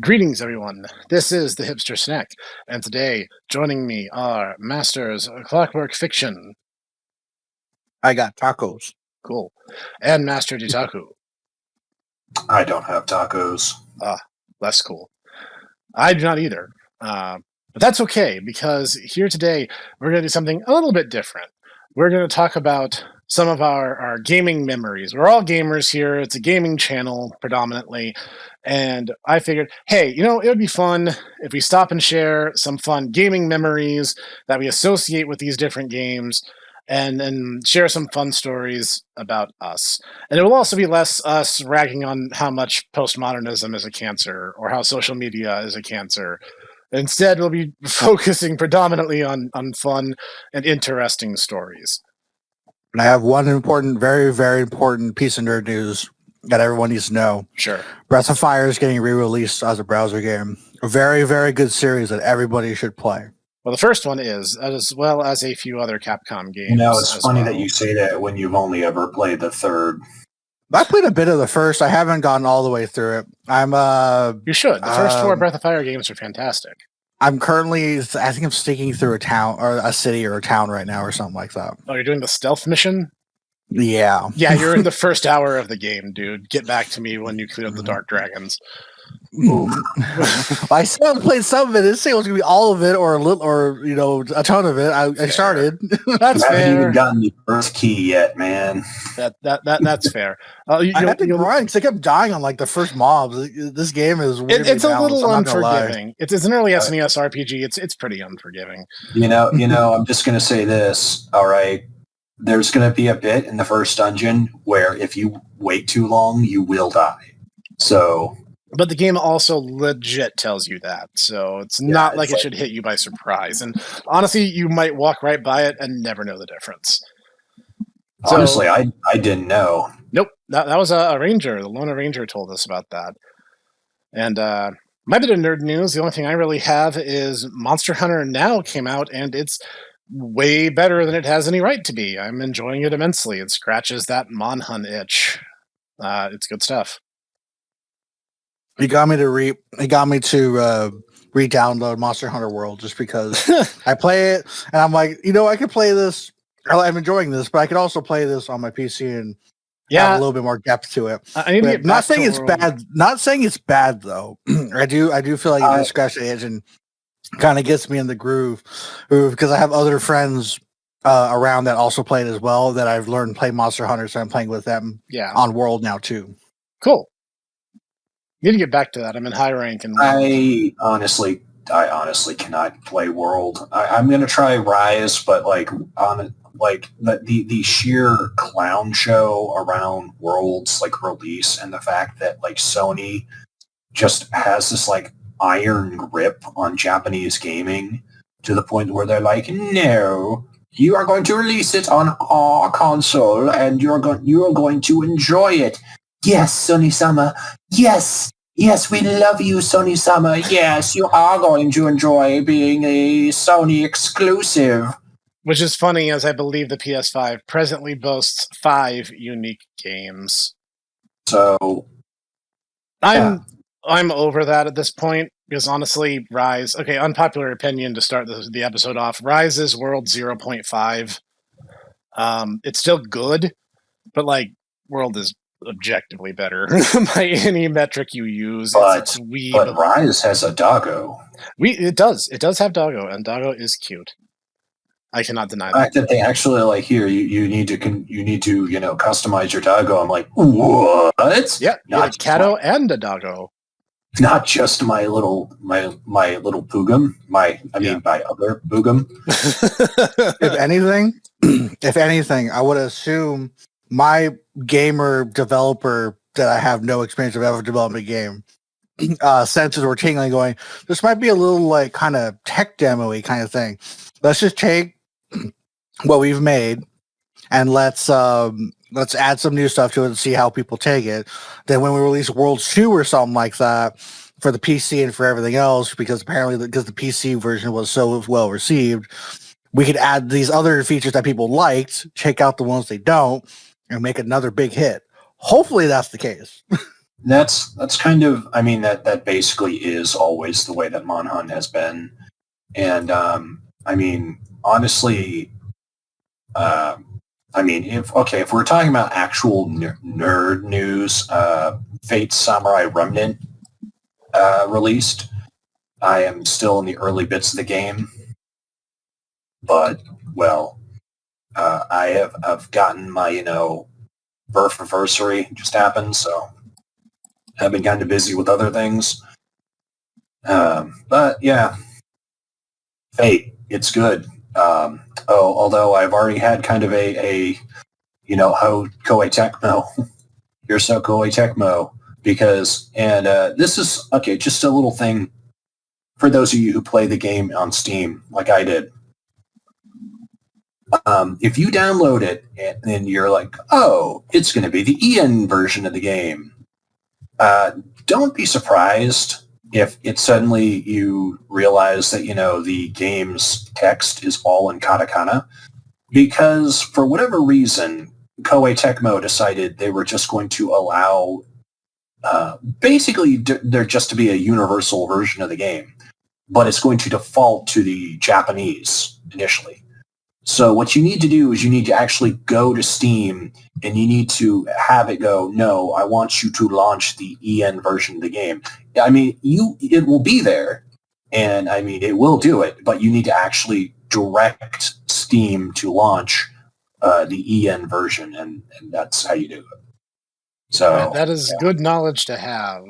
Greetings, everyone. This is the Hipster Snek, and today joining me are Masters of Clockwork Fiction, I got tacos. cool, and Master Dutaku, I don't have tacos. less cool. I do not either, but that's okay because here today we're going to do something a little bit different. We're going to talk about some of our gaming memories. We're all gamers here. It's a gaming channel predominantly. And I figured, hey, it would be fun if we stop and share some fun gaming memories that we associate with these different games and then share some fun stories about us. And it will also be less us ragging on how much postmodernism is a cancer or how social media is a cancer. Instead, we'll be focusing predominantly on fun and interesting stories. And I have one important, very, very important piece of nerd news that everyone needs to know. Sure. Breath of Fire is getting re-released as a browser game. A very, very good series that everybody should play. Well, the first one is, as well as a few other Capcom games. It's funny that you say that when you've only ever played the third. I played a bit of the first. I haven't gotten all the way through it. You should. The first four Breath of Fire games are fantastic. I'm currently, I think I'm sneaking through a town or a city or a town right now or something like that. Oh, you're doing the stealth mission? Yeah. Yeah, you're in the first hour of the game, dude. Get back to me when you clear up the Dark Dragons. I still played some of it. I didn't say it was going to be all of it or a little, or a ton of it. I started. That's I haven't fair. even gotten the first key yet, man. That's fair. I had to grind because I kept dying on like the first mobs. This game is it's a little unforgiving. It's an early SNES RPG. It's pretty unforgiving. I'm just gonna say this. All right, there's gonna be a bit in the first dungeon where if you wait too long, you will die. So. But the game also legit tells you that, so it's not like it should hit you by surprise. And honestly, you might walk right by it and never know the difference. Honestly, I didn't know. Nope, that was a ranger. The Lone Ranger told us about that. And my bit of nerd news, the only thing I really have is Monster Hunter Now came out, and it's way better than it has any right to be. I'm enjoying it immensely. It scratches that Monhunt itch. It's good stuff. He got me to re-download Monster Hunter World just because I play it and I'm like, I could play this. I'm enjoying this, but I could also play this on my PC and have a little bit more depth to it. I need to get not saying it's bad. Not saying it's bad though. I do feel like it scratch the edge and kind of gets me in the groove because I have other friends around that also play it as well that I've learned to play Monster Hunter, so I'm playing with them on World now too. Cool. Need to get back to that. I'm in high rank, and I honestly cannot play World. I'm gonna try Rise, but the sheer clown show around World's release and the fact that Sony just has this iron grip on Japanese gaming to the point where they're like, no, you are going to release it on our console, and you are going to enjoy it. Yes, Sony-sama. Yes, we love you, Sony-sama. Yes, you are going to enjoy being a Sony exclusive. Which is funny, as I believe the PS5 presently boasts 5 unique games. So, I'm over that at this point, because honestly, Rise... Okay, unpopular opinion to start the episode off. Rise is World 0.5. It's still good, but World is objectively better by any metric you use. But Rise has a doggo. It does have doggo, and doggo is cute. I cannot deny the fact that they actually here you need to customize your doggo. I'm like, what? Yeah, a Kato and a doggo. Not just my little Boogum. My other Boogum. If anything, I would assume my gamer developer that I have no experience of ever developing a game, senses were tingling going, this might be a little kind of tech demo-y kind of thing. Let's just take what we've made and let's add some new stuff to it and see how people take it. Then when we release World 2 or something like that for the PC and for everything else, because apparently the PC version was so well received, we could add these other features that people liked, take out the ones they don't, and make another big hit. Hopefully that's the case. That's kind of, I mean, that basically is always the way that Monhunt has been. And I mean, honestly, I mean, if we're talking about actual nerd news, Fate Samurai Remnant released. I am still in the early bits of the game, but well, I've gotten my birth anniversary just happened, so I've been kind of busy with other things. But yeah, Fate, it's good. Although I've already had kind of a how Koei Tecmo, you're so Koei Tecmo, because, and this is, okay, just a little thing for those of you who play the game on Steam, like I did. If you download it and you're like, oh, it's going to be the EN version of the game, don't be surprised if it suddenly you realize that, the game's text is all in katakana, because for whatever reason, Koei Tecmo decided they were just going to allow basically there just to be a universal version of the game, but it's going to default to the Japanese initially. So what you need to do is you need to actually go to Steam and you need to have it go, no, I want you to launch the EN version of the game. I mean, it will be there, and I mean, it will do it, but you need to actually direct Steam to launch the EN version, and that's how you do it. So that is good knowledge to have.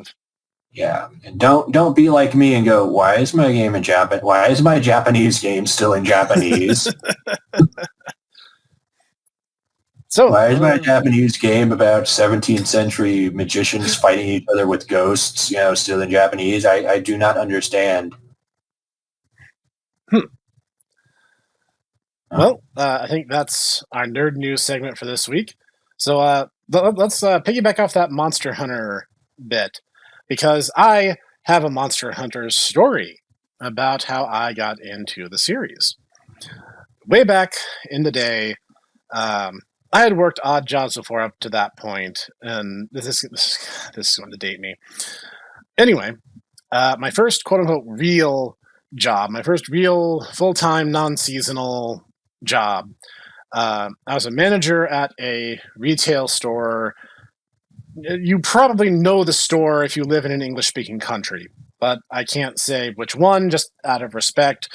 Yeah, and don't be like me and go, why is my game in Japan? Why is my Japanese game still in Japanese? So why is my Japanese game about 17th century magicians fighting each other with ghosts, still in Japanese? I do not understand. Well, I think that's our nerd news segment for this week. So let's piggyback off that Monster Hunter bit, because I have a Monster Hunter story about how I got into the series. Way back in the day, I had worked odd jobs before up to that point, and this is going to date me. Anyway, my first quote-unquote real job, my first real full-time non-seasonal job, I was a manager at a retail store. You probably know the store if you live in an English-speaking country, but I can't say which one, just out of respect.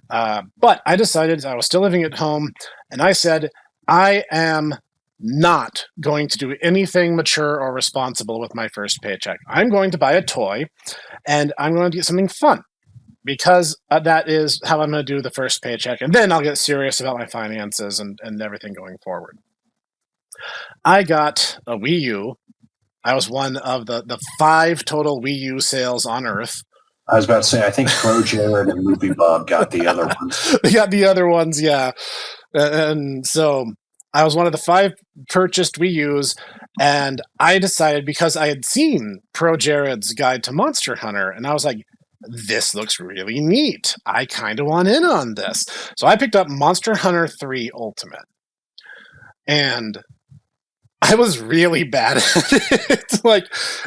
But I decided, I was still living at home, and I said, I am not going to do anything mature or responsible with my first paycheck. I'm going to buy a toy, and I'm going to get something fun, because that is how I'm going to do the first paycheck, and then I'll get serious about my finances and everything going forward. I got a Wii U. I was one of the 5 total Wii U sales on Earth. I was about to say, I think Pro Jared and Movie Bob got the other ones. They got the other ones, yeah. And so I was one of the 5 purchased Wii U's, and I decided, because I had seen Pro Jared's Guide to Monster Hunter, and I was like, this looks really neat. I kind of want in on this. So I picked up Monster Hunter 3 Ultimate. And I was really bad at it.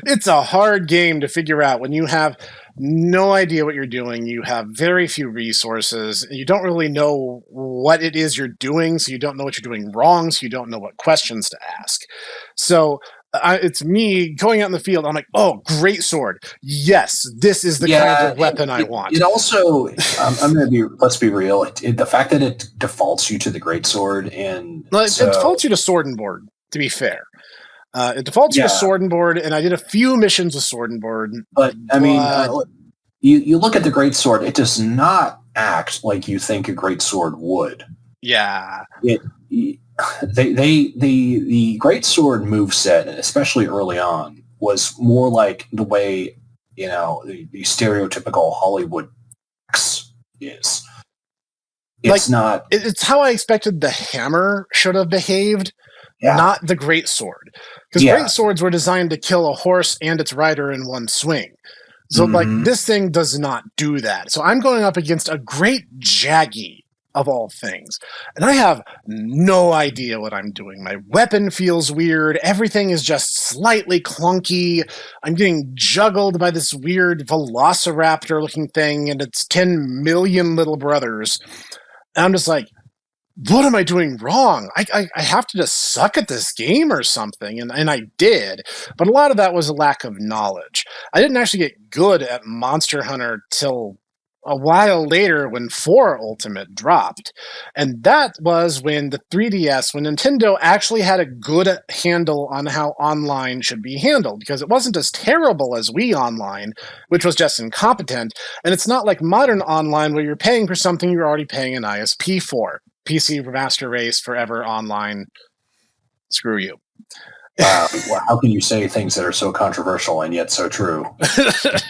It's a hard game to figure out when you have no idea what you're doing. You have very few resources. You don't really know what it is you're doing, so you don't know what you're doing wrong, so you don't know what questions to ask. So it's me going out in the field. I'm like, oh, great sword. Yes, this is the kind of weapon I want. It also, let's be real, the fact that it defaults you to the great sword, and it defaults you to sword and board, to be fair. It defaults you to sword and board, and I did a few missions with sword and board. But I mean, you look at the great sword; it does not act like you think a great sword would. Yeah. The great sword moveset, especially early on, was more like the way the stereotypical Hollywood X is. It's not. It's how I expected the hammer should have behaved. Yeah. Not the great sword, because great swords were designed to kill a horse and its rider in one swing. So, this thing does not do that. So I'm going up against a great Jaggy of all things. And I have no idea what I'm doing. My weapon feels weird. Everything is just slightly clunky. I'm getting juggled by this weird velociraptor looking thing and its 10 million little brothers. And I'm just like, what am I doing wrong? I have to just suck at this game or something. And I did. But a lot of that was a lack of knowledge. I didn't actually get good at Monster Hunter till a while later when 4 Ultimate dropped. And that was when the 3DS, when Nintendo actually had a good handle on how online should be handled, because it wasn't as terrible as Wii Online, which was just incompetent. And it's not like modern online where you're paying for something you're already paying an ISP for. PC Master Race Forever Online. Screw you. Wow. Well, how can you say things that are so controversial and yet so true?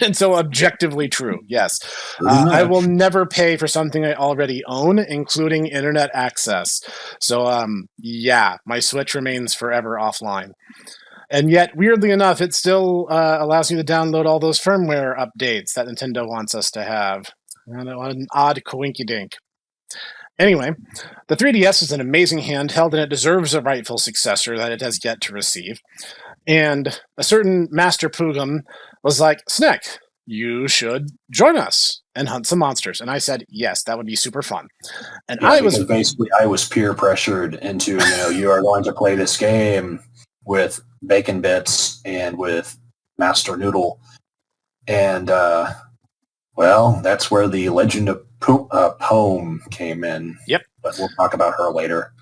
And so objectively true, yes. I will never pay for something I already own, including internet access. So, yeah, my Switch remains forever offline. And yet, weirdly enough, it still allows you to download all those firmware updates that Nintendo wants us to have. What an odd coinkydink. Anyway, the 3DS is an amazing handheld, and it deserves a rightful successor that it has yet to receive. And a certain Master Pugum was like, Snek, you should join us and hunt some monsters. And I said, yes, that would be super fun. And I was peer pressured into, you are going to play this game with Bacon Bits and with Master Noodle. And, well, that's where the Legend of Poem came in. Yep. But we'll talk about her later.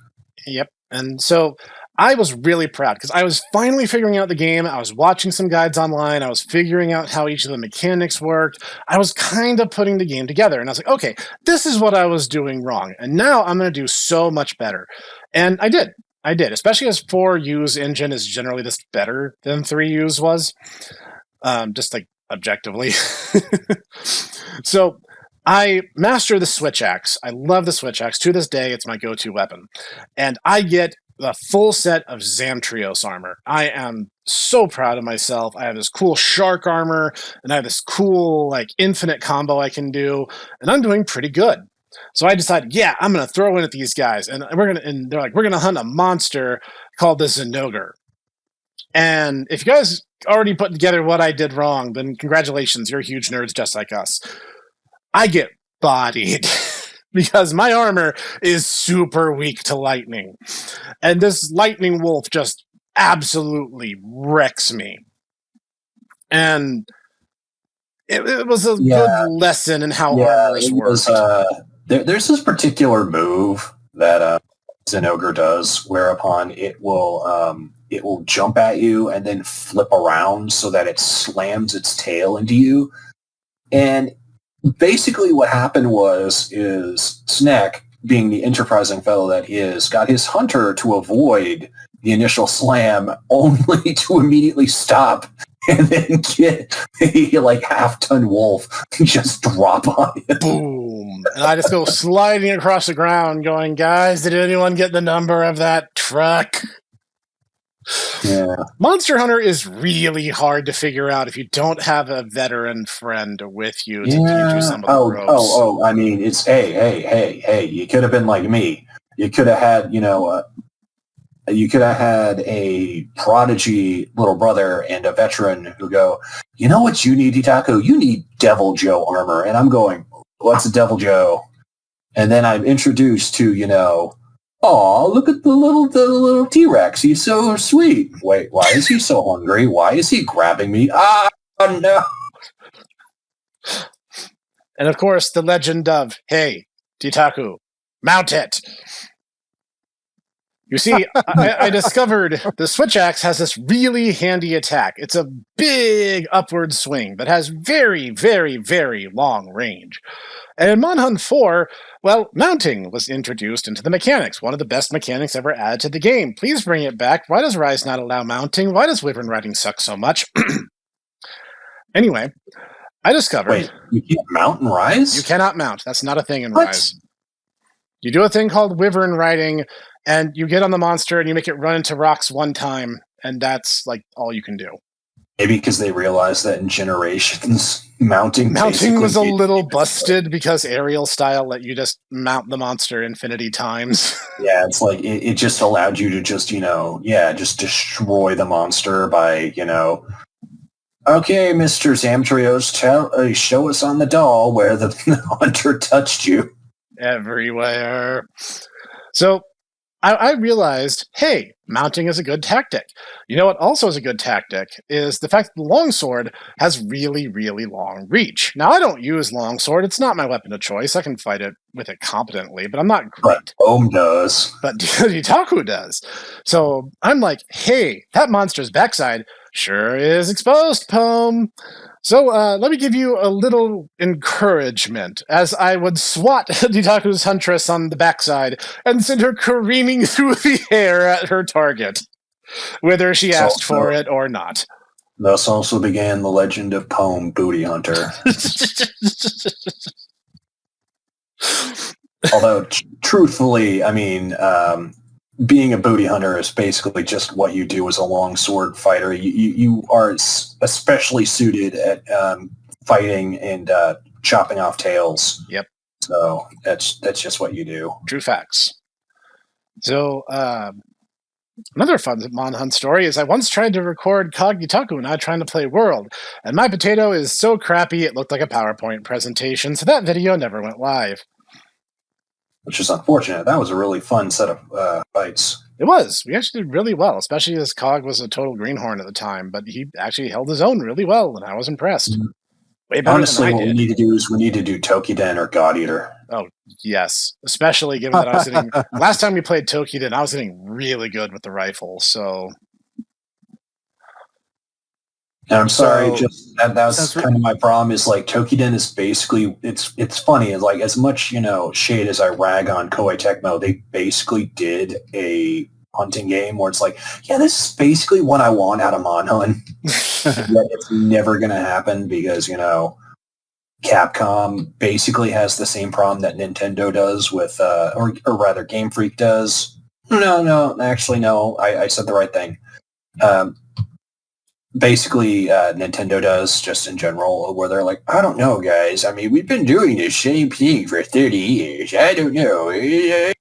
Yep. And so I was really proud because I was finally figuring out the game. I was watching some guides online. I was figuring out how each of the mechanics worked. I was kind of putting the game together. And I was like, okay, this is what I was doing wrong. And now I'm going to do so much better. And I did. Especially as 4U's engine is generally just better than 3U's was. Just like objectively. So I master the Switch Axe. I love the Switch Axe. To this day, it's my go-to weapon. And I get the full set of Zamtrios armor. I am so proud of myself. I have this cool shark armor, and I have this cool, infinite combo I can do, and I'm doing pretty good. So I decided, yeah, I'm going to throw in at these guys. And they're like, we're going to hunt a monster called the Zinogre. And if you guys already put together what I did wrong, then congratulations, you're huge nerds just like us. I get bodied because my armor is super weak to lightning. And this lightning wolf just absolutely wrecks me. And it was a good lesson in how armors work. There's this particular move that Zinogre does, whereupon it will jump at you and then flip around so that it slams its tail into you. And basically what happened is Snek, being the enterprising fellow that he is, got his hunter to avoid the initial slam only to immediately stop and then get a half-ton wolf just drop on him. Boom. And I just go sliding across the ground going, guys, did anyone get the number of that truck? Yeah. Monster Hunter is really hard to figure out if you don't have a veteran friend with you to teach you some of the ropes. I mean, it's hey, you could have been like me. You could have had, a prodigy little brother and a veteran who go, you know what you need, Hitaku? You need Devil Joe armor. And I'm going, what's a Devil Joe? And then I'm introduced to, oh, look at the little T-Rex. He's so sweet. Wait, why is he so hungry? Why is he grabbing me? Ah, no. And of course, the legend of, hey, Titaku, mount it. You see, I discovered the Switch Axe has this really handy attack. It's a big upward swing that has very, very, very long range. And in Monhun 4, well, mounting was introduced into the mechanics, one of the best mechanics ever added to the game. Please bring it back. Why does Rise not allow mounting? Why does Wyvern riding suck so much? Anyway, I discovered... Wait, you can't mount in Rise? You cannot mount. That's not a thing in Rise. You do a thing called Wyvern riding, and you get on the monster and you make it run into rocks one time, and that's all you can do. Maybe because they realized that in Generations Mounting was a basically- little busted because aerial style let you just mount the monster infinity times. Yeah, it's like it just allowed you to just, just destroy the monster by, okay, Mr. Zamtrios, show us on the doll where the hunter touched you. Everywhere. So I realized, hey, mounting is a good tactic. You know what also is a good tactic is the fact that the longsword has really, really long reach. Now, I don't use longsword. It's not my weapon of choice. I can fight it with it competently, but I'm not great. But Ohm does. But Itaku does. So I'm like, hey, that monster's backside sure is exposed, Pome. So let me give you a little encouragement as I would swat Itaku's huntress on the backside and send her careening through the air at her target, whether she asked for it or not. Thus also began the legend of Pome Booty Hunter. Although, truthfully, I mean, being a booty hunter is basically just what you do as a longsword fighter. You are especially suited at fighting and chopping off tails. Yep. So that's just what you do. True facts. So another fun Mon Hunt story is I once tried to record Kagitaku and I trying to play World, and my potato is so crappy it looked like a PowerPoint presentation, so that video never went live. Which is unfortunate. That was a really fun set of fights. It was. We actually did really well, especially as Cog was a total greenhorn at the time, but he actually held his own really well, and I was impressed. Mm-hmm. Way better Honestly, than I what did. we need to do is we need to do Tokiden or God Eater. Oh, yes. Especially given that I was hitting... Last time we played Tokiden, I was hitting really good with the rifle, so... And I'm sorry, So- just that was kind of my problem. Is like Tokiden is basically it's funny. It's like as much shade as I rag on Koei Tecmo, they basically did a hunting game where it's like, yeah, this is basically what I want out of Monhunt. Yet it's never gonna happen because Capcom basically has the same problem that Nintendo does with, or rather, Game Freak does. No, actually, no. I said the right thing. Basically, Nintendo does just in general, where they're like, I don't know, guys. I mean, we've been doing the same thing for 30 years. I don't know. It's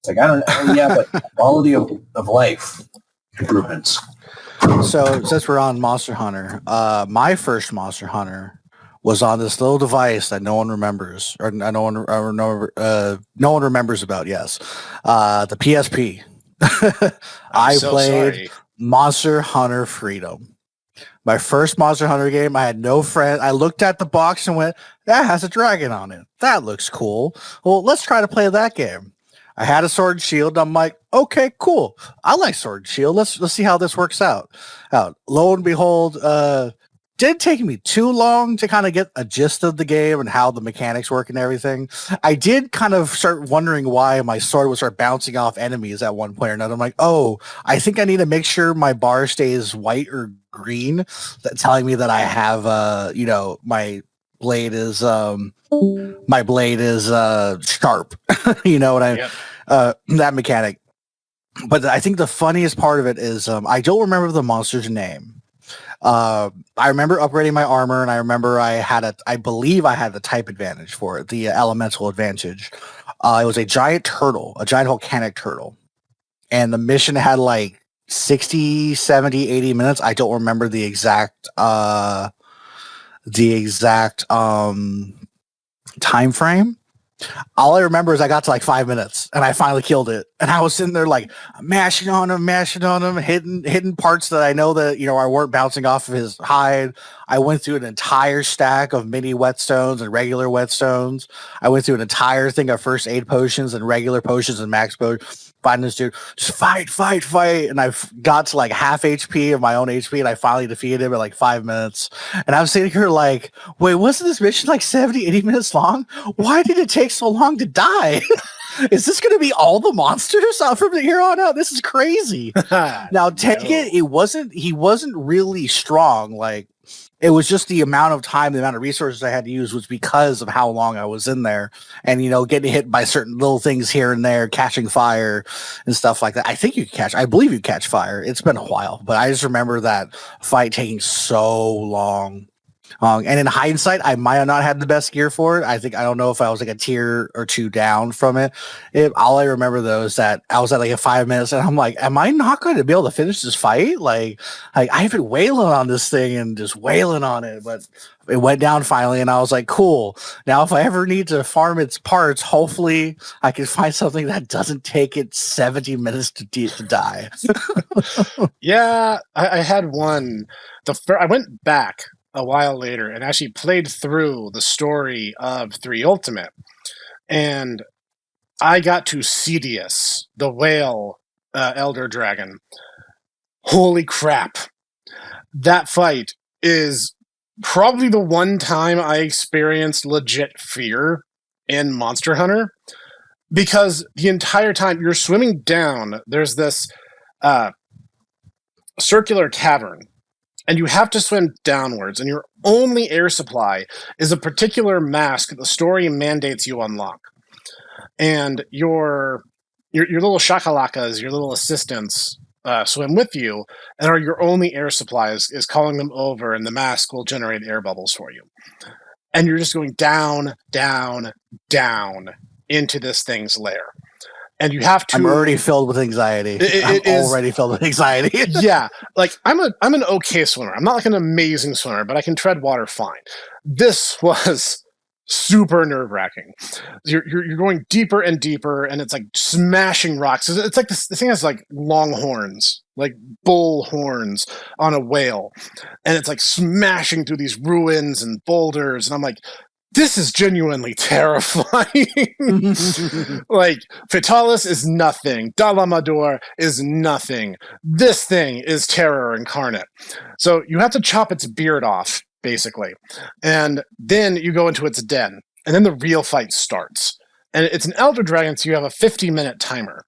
like, I don't know. Yeah, but quality of life improvements. So since we're on Monster Hunter, my first Monster Hunter was on this little device that no one remembers, or no one remembers about. Yes, the PSP. I so played sorry. Monster Hunter Freedom. My first Monster Hunter game. I had no friend. I looked at the box and went, "That has a dragon on it. That looks cool. Well, let's try to play that game." I had a sword and shield. I'm like, okay, cool. I like sword and shield. Let's see how this works out. Lo and behold, didn't take me too long to kind of get a gist of the game and how the mechanics work and everything. I did kind of start wondering why my sword would start bouncing off enemies at one point or another. I'm like, oh, I think I need to make sure my bar stays white or green, telling me that I have, my blade is sharp. You know what Yep. that mechanic. But I think the funniest part of it is I don't remember the monster's name. I remember upgrading my armor, and I remember I believe I had the type advantage for it, the elemental advantage. It was a giant turtle, a giant volcanic turtle. And the mission had like 60, 70, 80 minutes. I don't remember the exact time frame. All I remember is I got to like 5 minutes and I finally killed it. And I was sitting there like mashing on him, hitting parts that I know that, I weren't bouncing off of his hide. I went through an entire stack of mini whetstones and regular whetstones. I went through an entire thing of first aid potions and regular potions and max potions. Fighting this dude, just fight. And I got to like half HP of my own HP, and I finally defeated him in like 5 minutes. And I'm sitting here like, wait, wasn't this mission like 70, 80 minutes long? Why did it take so long to die? Is this going to be all the monsters from here on out? This is crazy. Now, take it, he wasn't really strong. Like, it was just the amount of time, the amount of resources I had to use was because of how long I was in there, and getting hit by certain little things here and there, catching fire and stuff like that. I believe you catch fire. It's been a while, but I just remember that fight taking so long. And in hindsight, I might have not had the best gear for it. I don't know if I was like a tier or 2 down from it. All I remember though is that I was at like a 5 minutes, and I'm like, am I not going to be able to finish this fight? Like I've been wailing on this thing and just wailing on it, but it went down finally, and I was like, cool. Now, if I ever need to farm its parts, hopefully I can find something that doesn't take it 70 minutes to die. Yeah, I had one. I went back a while later and actually played through the story of 3 Ultimate, and I got to Cedius, the whale elder dragon. Holy crap. That fight is probably the one time I experienced legit fear in Monster Hunter, because the entire time you're swimming down, there's this circular cavern, and you have to swim downwards, and your only air supply is a particular mask that the story mandates you unlock. And your little shakalakas, your little assistants, swim with you, and are your only air supplies is calling them over, and the mask will generate air bubbles for you. And you're just going down, down, down into this thing's lair. And you have to... I'm already filled with anxiety. I'm already filled with anxiety. Yeah. Like, I'm an okay swimmer. I'm not like an amazing swimmer, but I can tread water fine. This was super nerve-wracking. You're going deeper and deeper, and it's like smashing rocks. It's like this thing has like long horns, like bull horns on a whale. And it's like smashing through these ruins and boulders. And I'm like, this is genuinely terrifying. Like, Fatalis is nothing. Dalamador is nothing. This thing is terror incarnate. So you have to chop its beard off, basically. And then you go into its den. And then the real fight starts. And it's an Elder Dragon, so you have a 50-minute timer.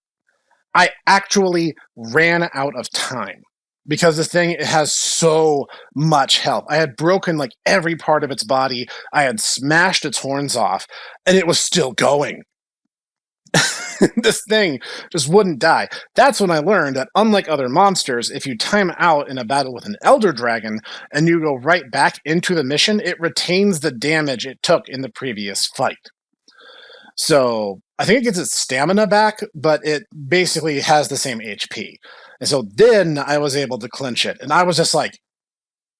I actually ran out of time, because this thing has so much health. I had broken like every part of its body. I had smashed its horns off, and it was still going. This thing just wouldn't die. That's when I learned that, unlike other monsters, if you time out in a battle with an Elder Dragon and you go right back into the mission, it retains the damage it took in the previous fight. So I think it gets its stamina back, but it basically has the same HP. And so then I was able to clinch it. And I was just like,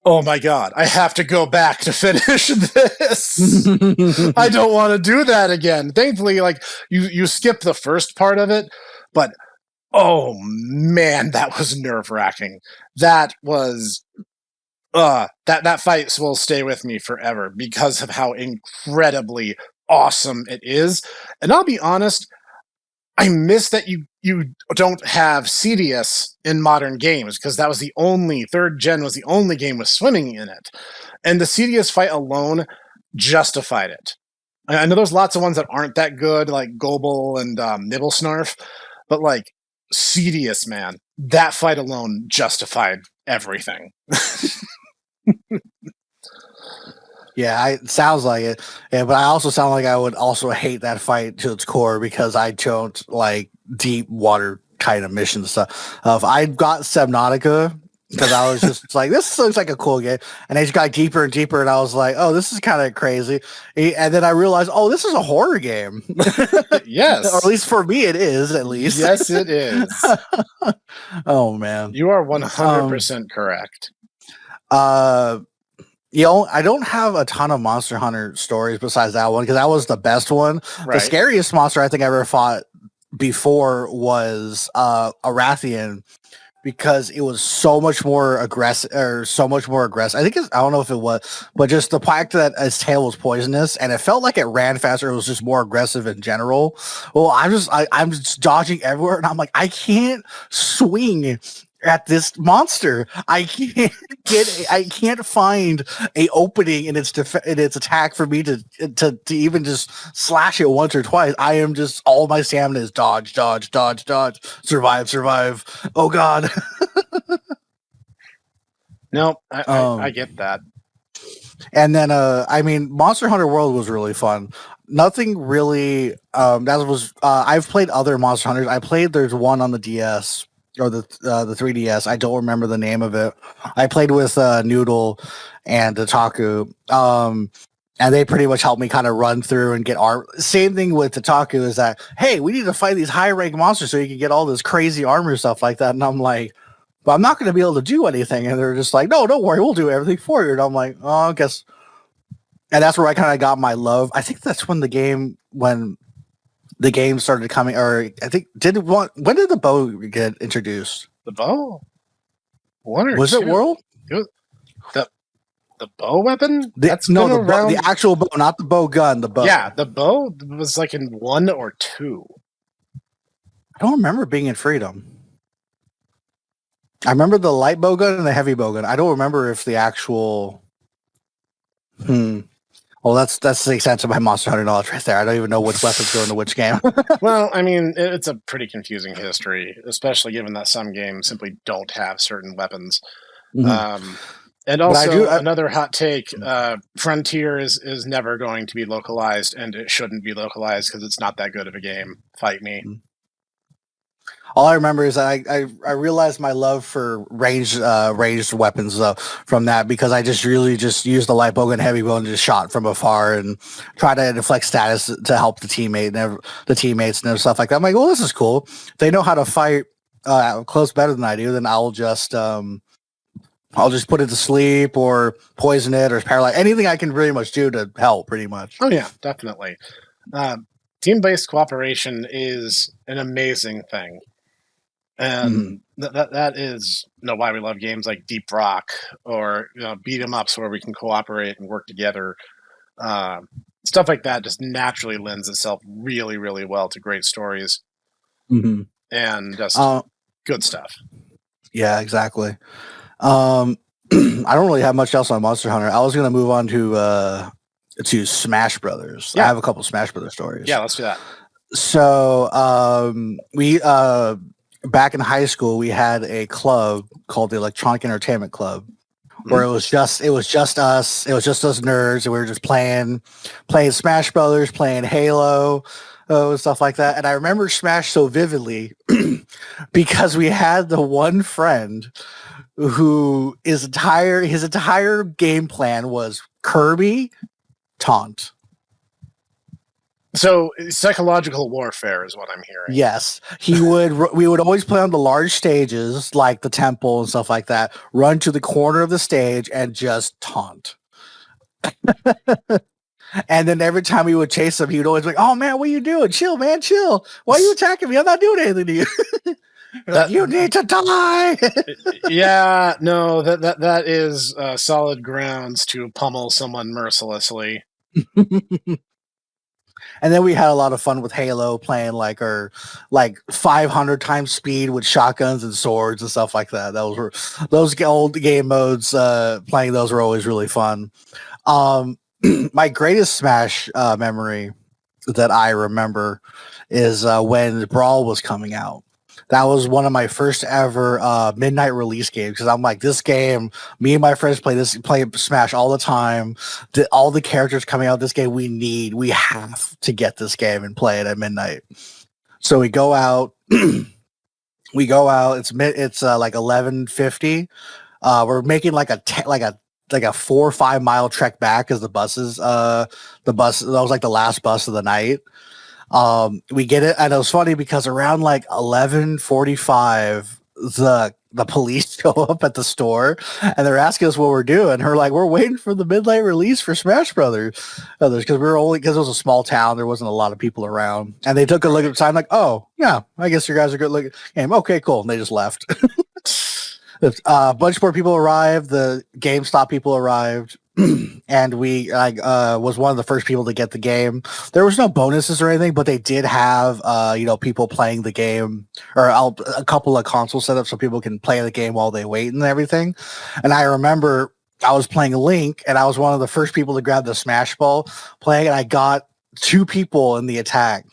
oh my god, I have to go back to finish this. I don't want to do that again. Thankfully, like, you skip the first part of it, but oh man, that was nerve-wracking. That was... that fight will stay with me forever because of how incredibly awesome it is. And I'll be honest, I miss that you don't have Cedius in modern games, because that was the only... 3rd gen was the only game with swimming in it. And the Cedius fight alone justified it. I know there's lots of ones that aren't that good, like Gobel and Nibblesnarf, but like Cedius, man, that fight alone justified everything. Yeah, it sounds like it. Yeah, but I also sound like I would also hate that fight to its core, because I don't like deep water kind of mission stuff. I got Subnautica because I was just like, this looks like a cool game. And I just got deeper and deeper, and I was like, oh, this is kind of crazy. And then I realized, oh, this is a horror game. Yes. Or at least for me, it is, at least. Yes, it is. Oh, man. You are 100% correct. I don't have a ton of Monster Hunter stories besides that one, because that was the best one. Right. The scariest monster I think I ever fought before was Arathian, because it was so much more aggressive. I think I don't know if it was, but just the fact that its tail was poisonous and it felt like it ran faster. It was just more aggressive in general. Well, I'm just dodging everywhere, and I'm like, I can't swing at this monster. I can't find a opening in its attack for me to even just slash it once or twice. I am just, all my stamina is dodge, survive. Oh god. No, I get that. And then, I mean, Monster Hunter World was really fun. Nothing really. That was. I've played other Monster Hunters. I played. There's one on the DS or the 3DS. I don't remember the name of it. I played with Noodle and Taku. And they pretty much helped me kind of run through and get armor. Same thing with Taku is that, hey, we need to fight these high rank monsters so you can get all this crazy armor stuff like that. And I'm like, but I'm not going to be able to do anything. And they're just like, no, don't worry, we'll do everything for you. And I'm like, oh, I guess. And that's where I kind of got my love. I think that's when the game started coming, or I think when did the bow get introduced? The bow? One or was two? It World? It was, the bow weapon? The actual bow, not the bow gun. The bow. Yeah, the bow was like in 1 or 2. I don't remember being in Freedom. I remember the light bow gun and the heavy bow gun. I don't remember if the actual. Well, that's the extent of my Monster Hunter knowledge right there. I don't even know which weapons go into which game. Well, I mean, it's a pretty confusing history, especially given that some games simply don't have certain weapons. Mm-hmm. And also, another hot take, Frontier is never going to be localized, and it shouldn't be localized because it's not that good of a game. Fight me. All I remember is I realized my love for ranged weapons from that, because I just really just used the light bow and heavy bow and just shot from afar and try to deflect status to help the teammates and stuff like that. I'm like, well, this is cool. If they know how to fight close better than I do, then I'll just put it to sleep or poison it or paralyze, anything I can pretty much do to help, pretty much. Oh yeah, definitely. Team-based cooperation is an amazing thing. And that is why we love games like Deep Rock or beat 'em ups where we can cooperate and work together. Stuff like that just naturally lends itself really, really well to great stories and just good stuff. Yeah, exactly. I don't really have much else on Monster Hunter. I was going to move on to Smash Brothers. Yeah. I have a couple Smash Brothers stories. Yeah, let's do that. So we back in high school, we had a club called the Electronic Entertainment Club, where it was just us. It was just us nerds, and we were just playing Smash Brothers, playing Halo, stuff like that. And I remember Smash so vividly because we had the one friend who his entire game plan was Kirby taunt. So psychological warfare is what I'm hearing. Yes, we would always play on the large stages like the temple and stuff like that. Run to the corner of the stage and just taunt. And then every time we would chase him, he would always be like, "Oh man, what are you doing? Chill, man, chill. Why are you attacking me? I'm not doing anything to you." You need to die. Yeah, no, that is solid grounds to pummel someone mercilessly. And then we had a lot of fun with Halo, playing like 500 times speed with shotguns and swords and stuff like that. Those old game modes. Playing those were always really fun. My greatest Smash memory that I remember is when Brawl was coming out. That was one of my first ever midnight release games, because I'm like, this game, me and my friends play Smash all the time. All the characters coming out of this game, we have to get this game and play it at midnight. So we go out. It's like 11:50. We're making like a 4 or 5 mile trek back, as that was like the last bus of the night. We get it, and it was funny because around like 11:45, the police show up at the store and they're asking us what we're doing. We're like, we're waiting for the midnight release for Smash Brothers, because it was a small town, there wasn't a lot of people around, and they took a look at the time like, oh yeah, I guess you guys are good looking game. Okay, cool, and they just left. A bunch more people arrived. The GameStop people arrived. And we was one of the first people to get the game. There was no bonuses or anything, but they did have people playing the game, or a couple of console setups so people can play the game while they wait and everything. And I remember I was playing Link, and I was one of the first people to grab the Smash Ball playing, and I got 2 people in the attack.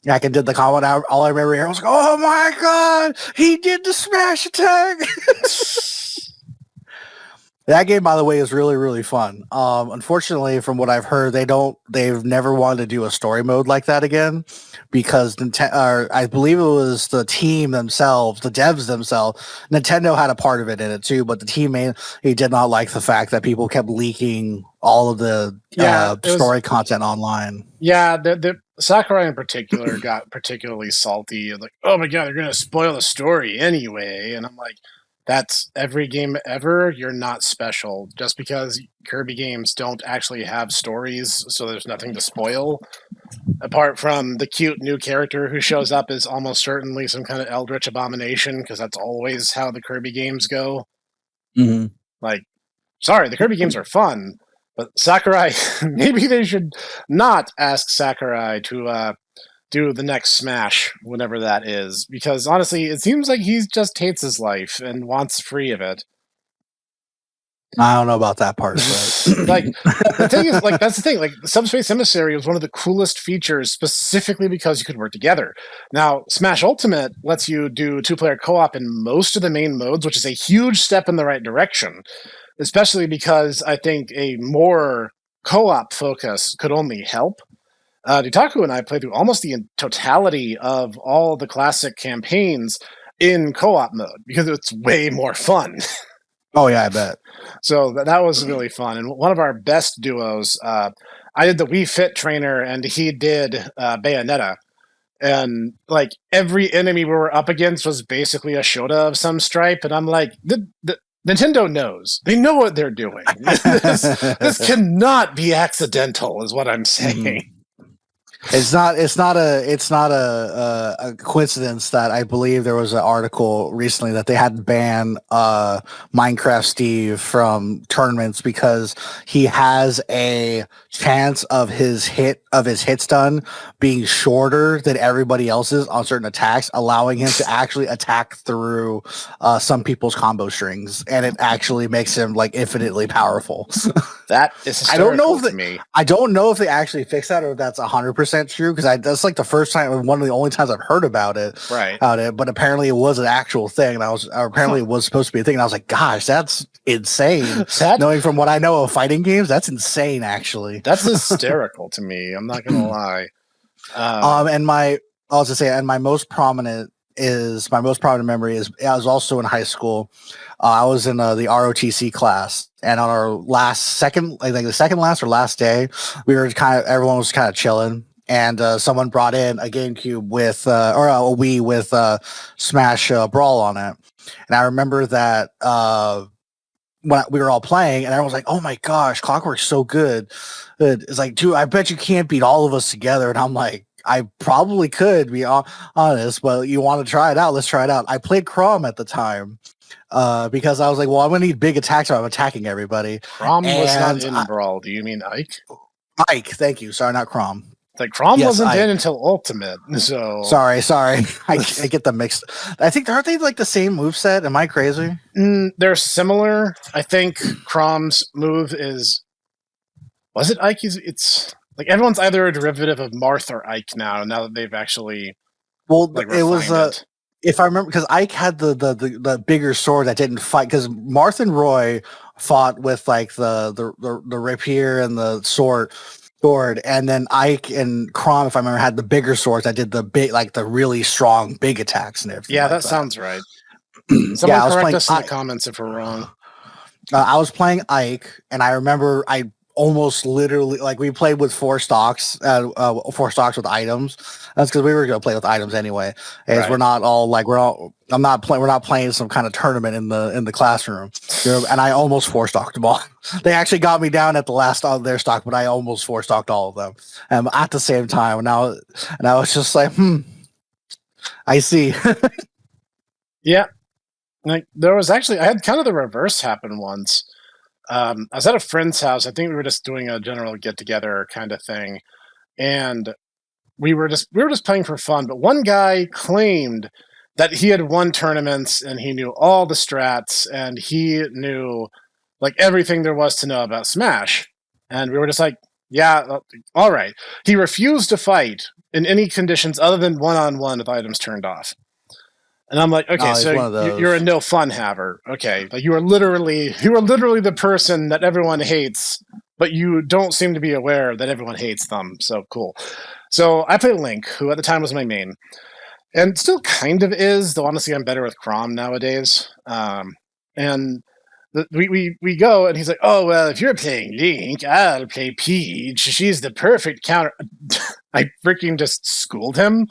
I did the comment. All I remember here, I was like, "Oh my god, he did the smash attack!" That game, by the way, is really, really fun. Unfortunately, from what I've heard, they've never wanted to do a story mode like that again because I believe it was the team themselves, the devs themselves. Nintendo had a part of it in it too, but the team he did not like the fact that people kept leaking all of the story content online. Yeah, the Sakurai in particular got particularly salty. Like, oh my god, they're gonna spoil the story anyway, and I'm like, that's every game ever. You're not special just because Kirby games don't actually have stories, so there's nothing to spoil. Apart from the cute new character who shows up is almost certainly some kind of eldritch abomination, because that's always how the Kirby games go. Mm-hmm. Like, sorry, the Kirby games are fun, but Sakurai, maybe they should not ask Sakurai to do the next Smash, whenever that is, because honestly, it seems like he just hates his life and wants free of it. I don't know about that part, but like the thing is, like that's the thing. Like Subspace Emissary was one of the coolest features, specifically because you could work together. Now, Smash Ultimate lets you do 2-player co-op in most of the main modes, which is a huge step in the right direction. Especially because I think a more co-op focus could only help. Dutaku and I played through almost the totality of all the classic campaigns in co-op mode because it's way more fun. Oh yeah, I bet. So that was really fun. And one of our best duos, I did the Wii Fit trainer and he did Bayonetta. And like every enemy we were up against was basically a Shota of some stripe. And I'm like, Nintendo knows. They know what they're doing. this cannot be accidental, is what I'm saying. Mm-hmm. It's not a coincidence that I believe there was an article recently that they had banned Minecraft Steve from tournaments because he has a chance of his hit stun being shorter than everybody else's on certain attacks, allowing him to actually attack through some people's combo strings, and it actually makes him like infinitely powerful. That is hysterical to me. I don't know if they actually fixed that or if that's 100% true, because that's like the first time, one of the only times I've heard about it. Right. But apparently it was an actual thing, and it was supposed to be a thing. And I was like, gosh, that's insane. Knowing from what I know of fighting games, that's insane. Actually, that's hysterical to me. I'm not gonna lie. And my most prominent memory is I was also in high school. I was in the ROTC class, and on our second last or last day, everyone was kind of chilling, and someone brought in a GameCube with or a Wii with Smash Brawl on it, and I remember that when we were all playing, and everyone was like, "Oh my gosh, Clockwork's so good!" It's like, dude, I bet you can't beat all of us together, and I'm like, I probably could be honest, but you want to try it out? Let's try it out. I played Crom at the time because I was like, well, I'm going to need big attacks if I'm attacking everybody. Crom was not in Brawl. Do you mean Ike? Ike, thank you. Sorry, not Crom. Like Crom wasn't in until Ultimate, so sorry. I get them mixed. I think aren't they like the same moveset? Am I crazy? They're similar. I think Crom's move was it Ike? It's like everyone's either a derivative of Marth or Ike now that they've actually it was if I remember, because Ike had the bigger sword that didn't fight, because Marth and Roy fought with like the rapier and the sword, and then Ike and Crom, if I remember, had the bigger swords that did the big, like the really strong big attacks and everything. Yeah, that sounds right. Someone correct us in the comments if we're wrong. I was playing Ike, and I remember I almost literally, like, we played with 4 stocks with items. That's because we were going to play with items anyway, as right. We're not all like we're not playing some kind of tournament in the classroom, and I almost 4-stocked them all. They actually got me down at the last of their stock, but I almost 4-stocked all of them at the same time. And I was just like, I see. Yeah, like there was actually, I had kind of the reverse happen once. I was at a friend's house. I think we were just doing a general get together kind of thing, and we were just playing for fun. But one guy claimed that he had won tournaments and he knew all the strats and he knew like everything there was to know about Smash. And we were just like, yeah, all right. He refused to fight in any conditions other than one-on-one with items turned off. And I'm like, okay, No, he's one so of those. you're a no fun haver. Okay, like you are literally the person that everyone hates, but you don't seem to be aware that everyone hates them. So cool. So I play Link, who at the time was my main, and still kind of is. Though honestly, I'm better with Crom nowadays. And we go, and he's like, "Oh well, if you're playing Link, I'll play Peach. She's the perfect counter." I freaking just schooled him.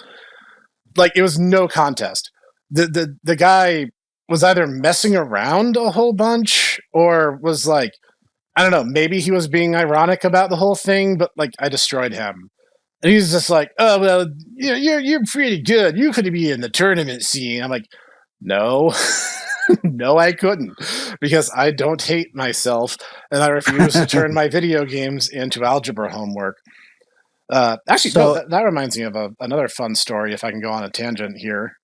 Like it was no contest. The guy was either messing around a whole bunch or was like, I don't know, maybe he was being ironic about the whole thing, but like I destroyed him. And he's just like, "Oh well, you're pretty good. You could be in the tournament scene." I'm like, "No." No, I couldn't, because I don't hate myself and I refuse to turn my video games into algebra homework. Actually, So- no, that reminds me of another fun story. If I can go on a tangent here,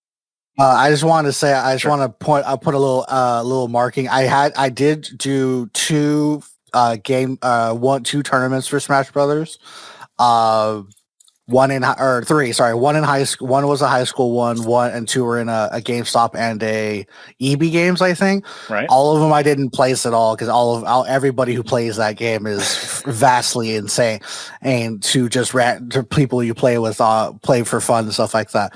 I just wanted to say, I just Sure. want to point. I put a little marking. I did do two two tournaments for Smash Brothers. One in or three, sorry, one in high school. One was a high school one, and two were in a GameStop and a EB Games, I think. right? All of them I didn't place at all because everybody who plays that game is vastly insane, and to people you play with play for fun and stuff like that.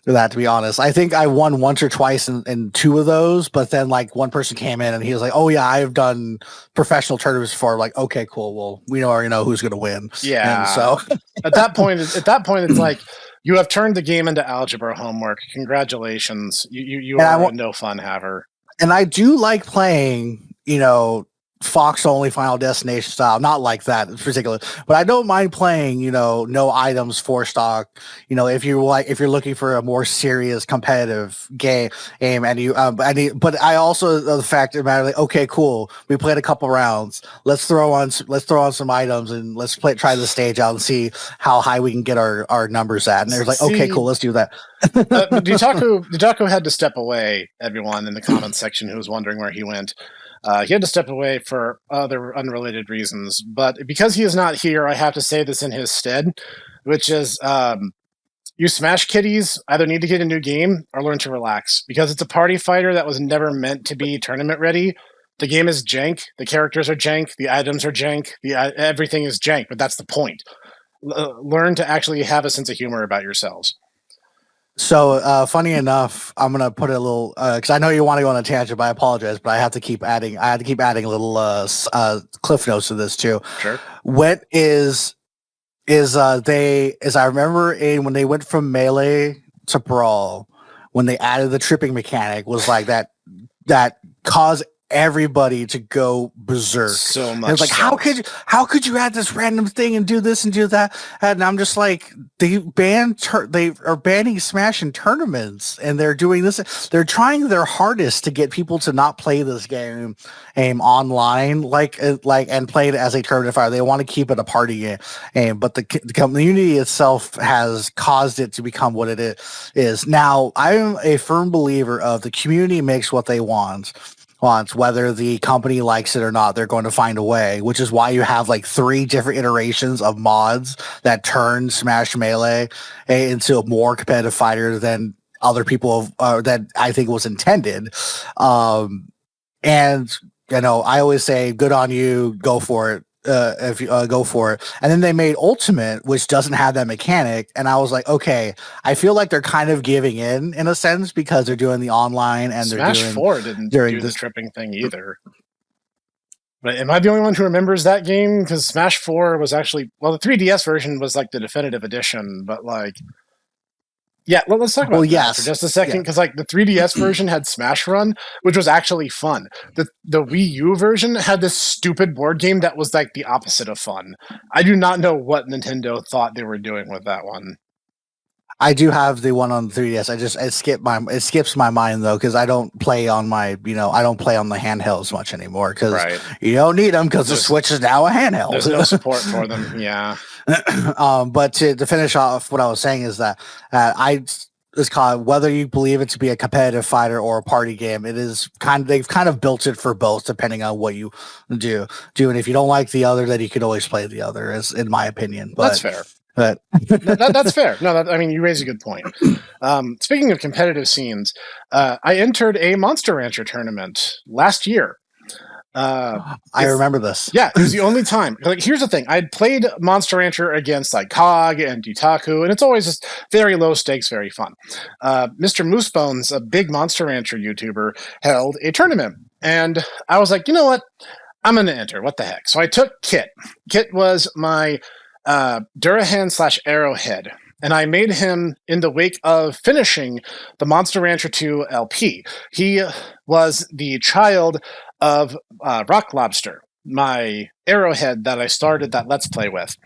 That, to be honest, I think I won once or twice in two of those, but then like one person came in and he was like, "Oh yeah, I've done professional tournaments before." I'm like, okay, cool. Well, we already know who's gonna win. Yeah. And so at that point, it's like you have turned the game into algebra homework. Congratulations, you And are a no fun haver. and I do like playing, Fox only Final Destination style, not like that in particular, but I don't mind playing, no items for stock. If you're looking for a more serious competitive game, and you, but I also the fact of the matter, like, okay, cool, we played a couple rounds. Let's throw on some items and let's try the stage out and see how high we can get our numbers at. And there's like, okay, cool, let's do that. Dutaku had to step away. Everyone in the comments section who was wondering where he went. He had to step away for other unrelated reasons, but because he is not here, I have to say this in his stead, which is you Smash kiddies either need to get a new game or learn to relax, because it's a party fighter that was never meant to be tournament ready. The game is jank, the characters are jank, the items are jank, everything is jank, but that's the point. Learn to actually have a sense of humor about yourselves. So, funny enough, I'm gonna put a little because I know you want to go on a tangent, but I apologize, but I have to keep adding. I had to keep adding little cliff notes to this too. Sure. What is I remember when they went from Melee to Brawl, when they added the tripping mechanic, was like that caused everybody to go berserk. So much. And it's like, how could you add this random thing and do this and do that? And I'm just like, they are banning Smash in tournaments, and they're doing this. They're trying their hardest to get people to not play this game online, and play it as a tournament fire. They want to keep it a party game, but the community itself has caused it to become what it is. Now, I'm a firm believer of the community makes what they want. Whether the company likes it or not, they're going to find a way, which is why you have like 3 different iterations of mods that turn Smash Melee into a more competitive fighter than other people that I think was intended. And I always say, good on you, go for it. If you go for it. And then they made Ultimate, which doesn't have that mechanic, and I was like, okay, I feel like they're kind of giving in a sense, because they're doing the online and Smash they're doing 4 didn't do the tripping thing either. But am I the only one who remembers that game? Because Smash 4 was actually, well, the 3DS version was like the definitive edition, but like, yeah, let's talk about that for just a second, because like the 3DS version had Smash Run, which was actually fun. The Wii U version had this stupid board game that was like the opposite of fun. I do not know what Nintendo thought they were doing with that one. I do have the one on the 3DS. It skips my mind though, because I don't play on my I don't play on the handhelds much anymore, because you don't need them, because the Switch is now a handheld. There's no support for them. Yeah. But to finish off, what I was saying is that it's called, whether you believe it to be a competitive fighter or a party game, it is they've kind of built it for both, depending on what you do. And if you don't like the other, then you can always play the other, in my opinion. But that's fair. But That's fair. No, I mean, you raise a good point. Speaking of competitive scenes, I entered a Monster Rancher tournament last year. I remember this. Yeah, it was the only time. Like, here's the thing: I'd played Monster Rancher against like Cog and Dutaku, and it's always just very low stakes, very fun. Mr. Moosebones, a big Monster Rancher YouTuber, held a tournament, and I was like, you know what? I'm going to enter. What the heck? So I took Kit. Kit was my Durahan / Arrowhead, and I made him in the wake of finishing the Monster Rancher 2 LP. He was the child of Rock Lobster, my Arrowhead that I started that Let's Play with.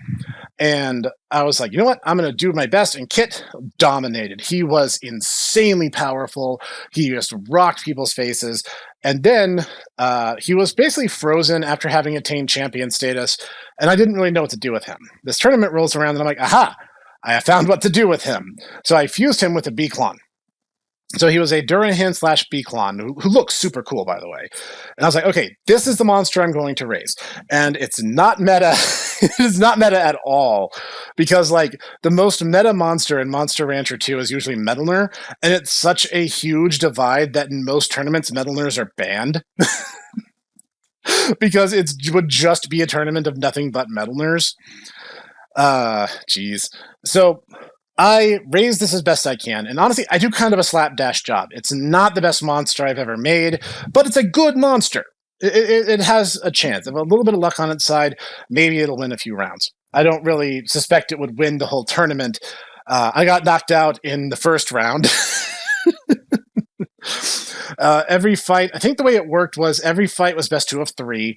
And I was like, you know what? I'm going to do my best. And Kit dominated. He was insanely powerful. He just rocked people's faces. And then he was basically frozen after having attained champion status. And I didn't really know what to do with him. This tournament rolls around and I'm like, aha, I have found what to do with him. So I fused him with a Beaklon. So he was a Durahan / Beaklon, who looks super cool, by the way. And I was like, okay, this is the monster I'm going to raise. And it's not meta. It is not meta at all. Because, like, the most meta monster in Monster Rancher 2 is usually Metalner. And it's such a huge divide that in most tournaments, Metalners are banned. Because it would just be a tournament of nothing but Metalners. Jeez. So I raise this as best I can, and honestly, I do kind of a slapdash job. It's not the best monster I've ever made, but it's a good monster. It has a chance. If a little bit of luck on its side, maybe it'll win a few rounds. I don't really suspect it would win the whole tournament. I got knocked out in the first round. Every fight, I think the way it worked was every fight was best 2 of 3.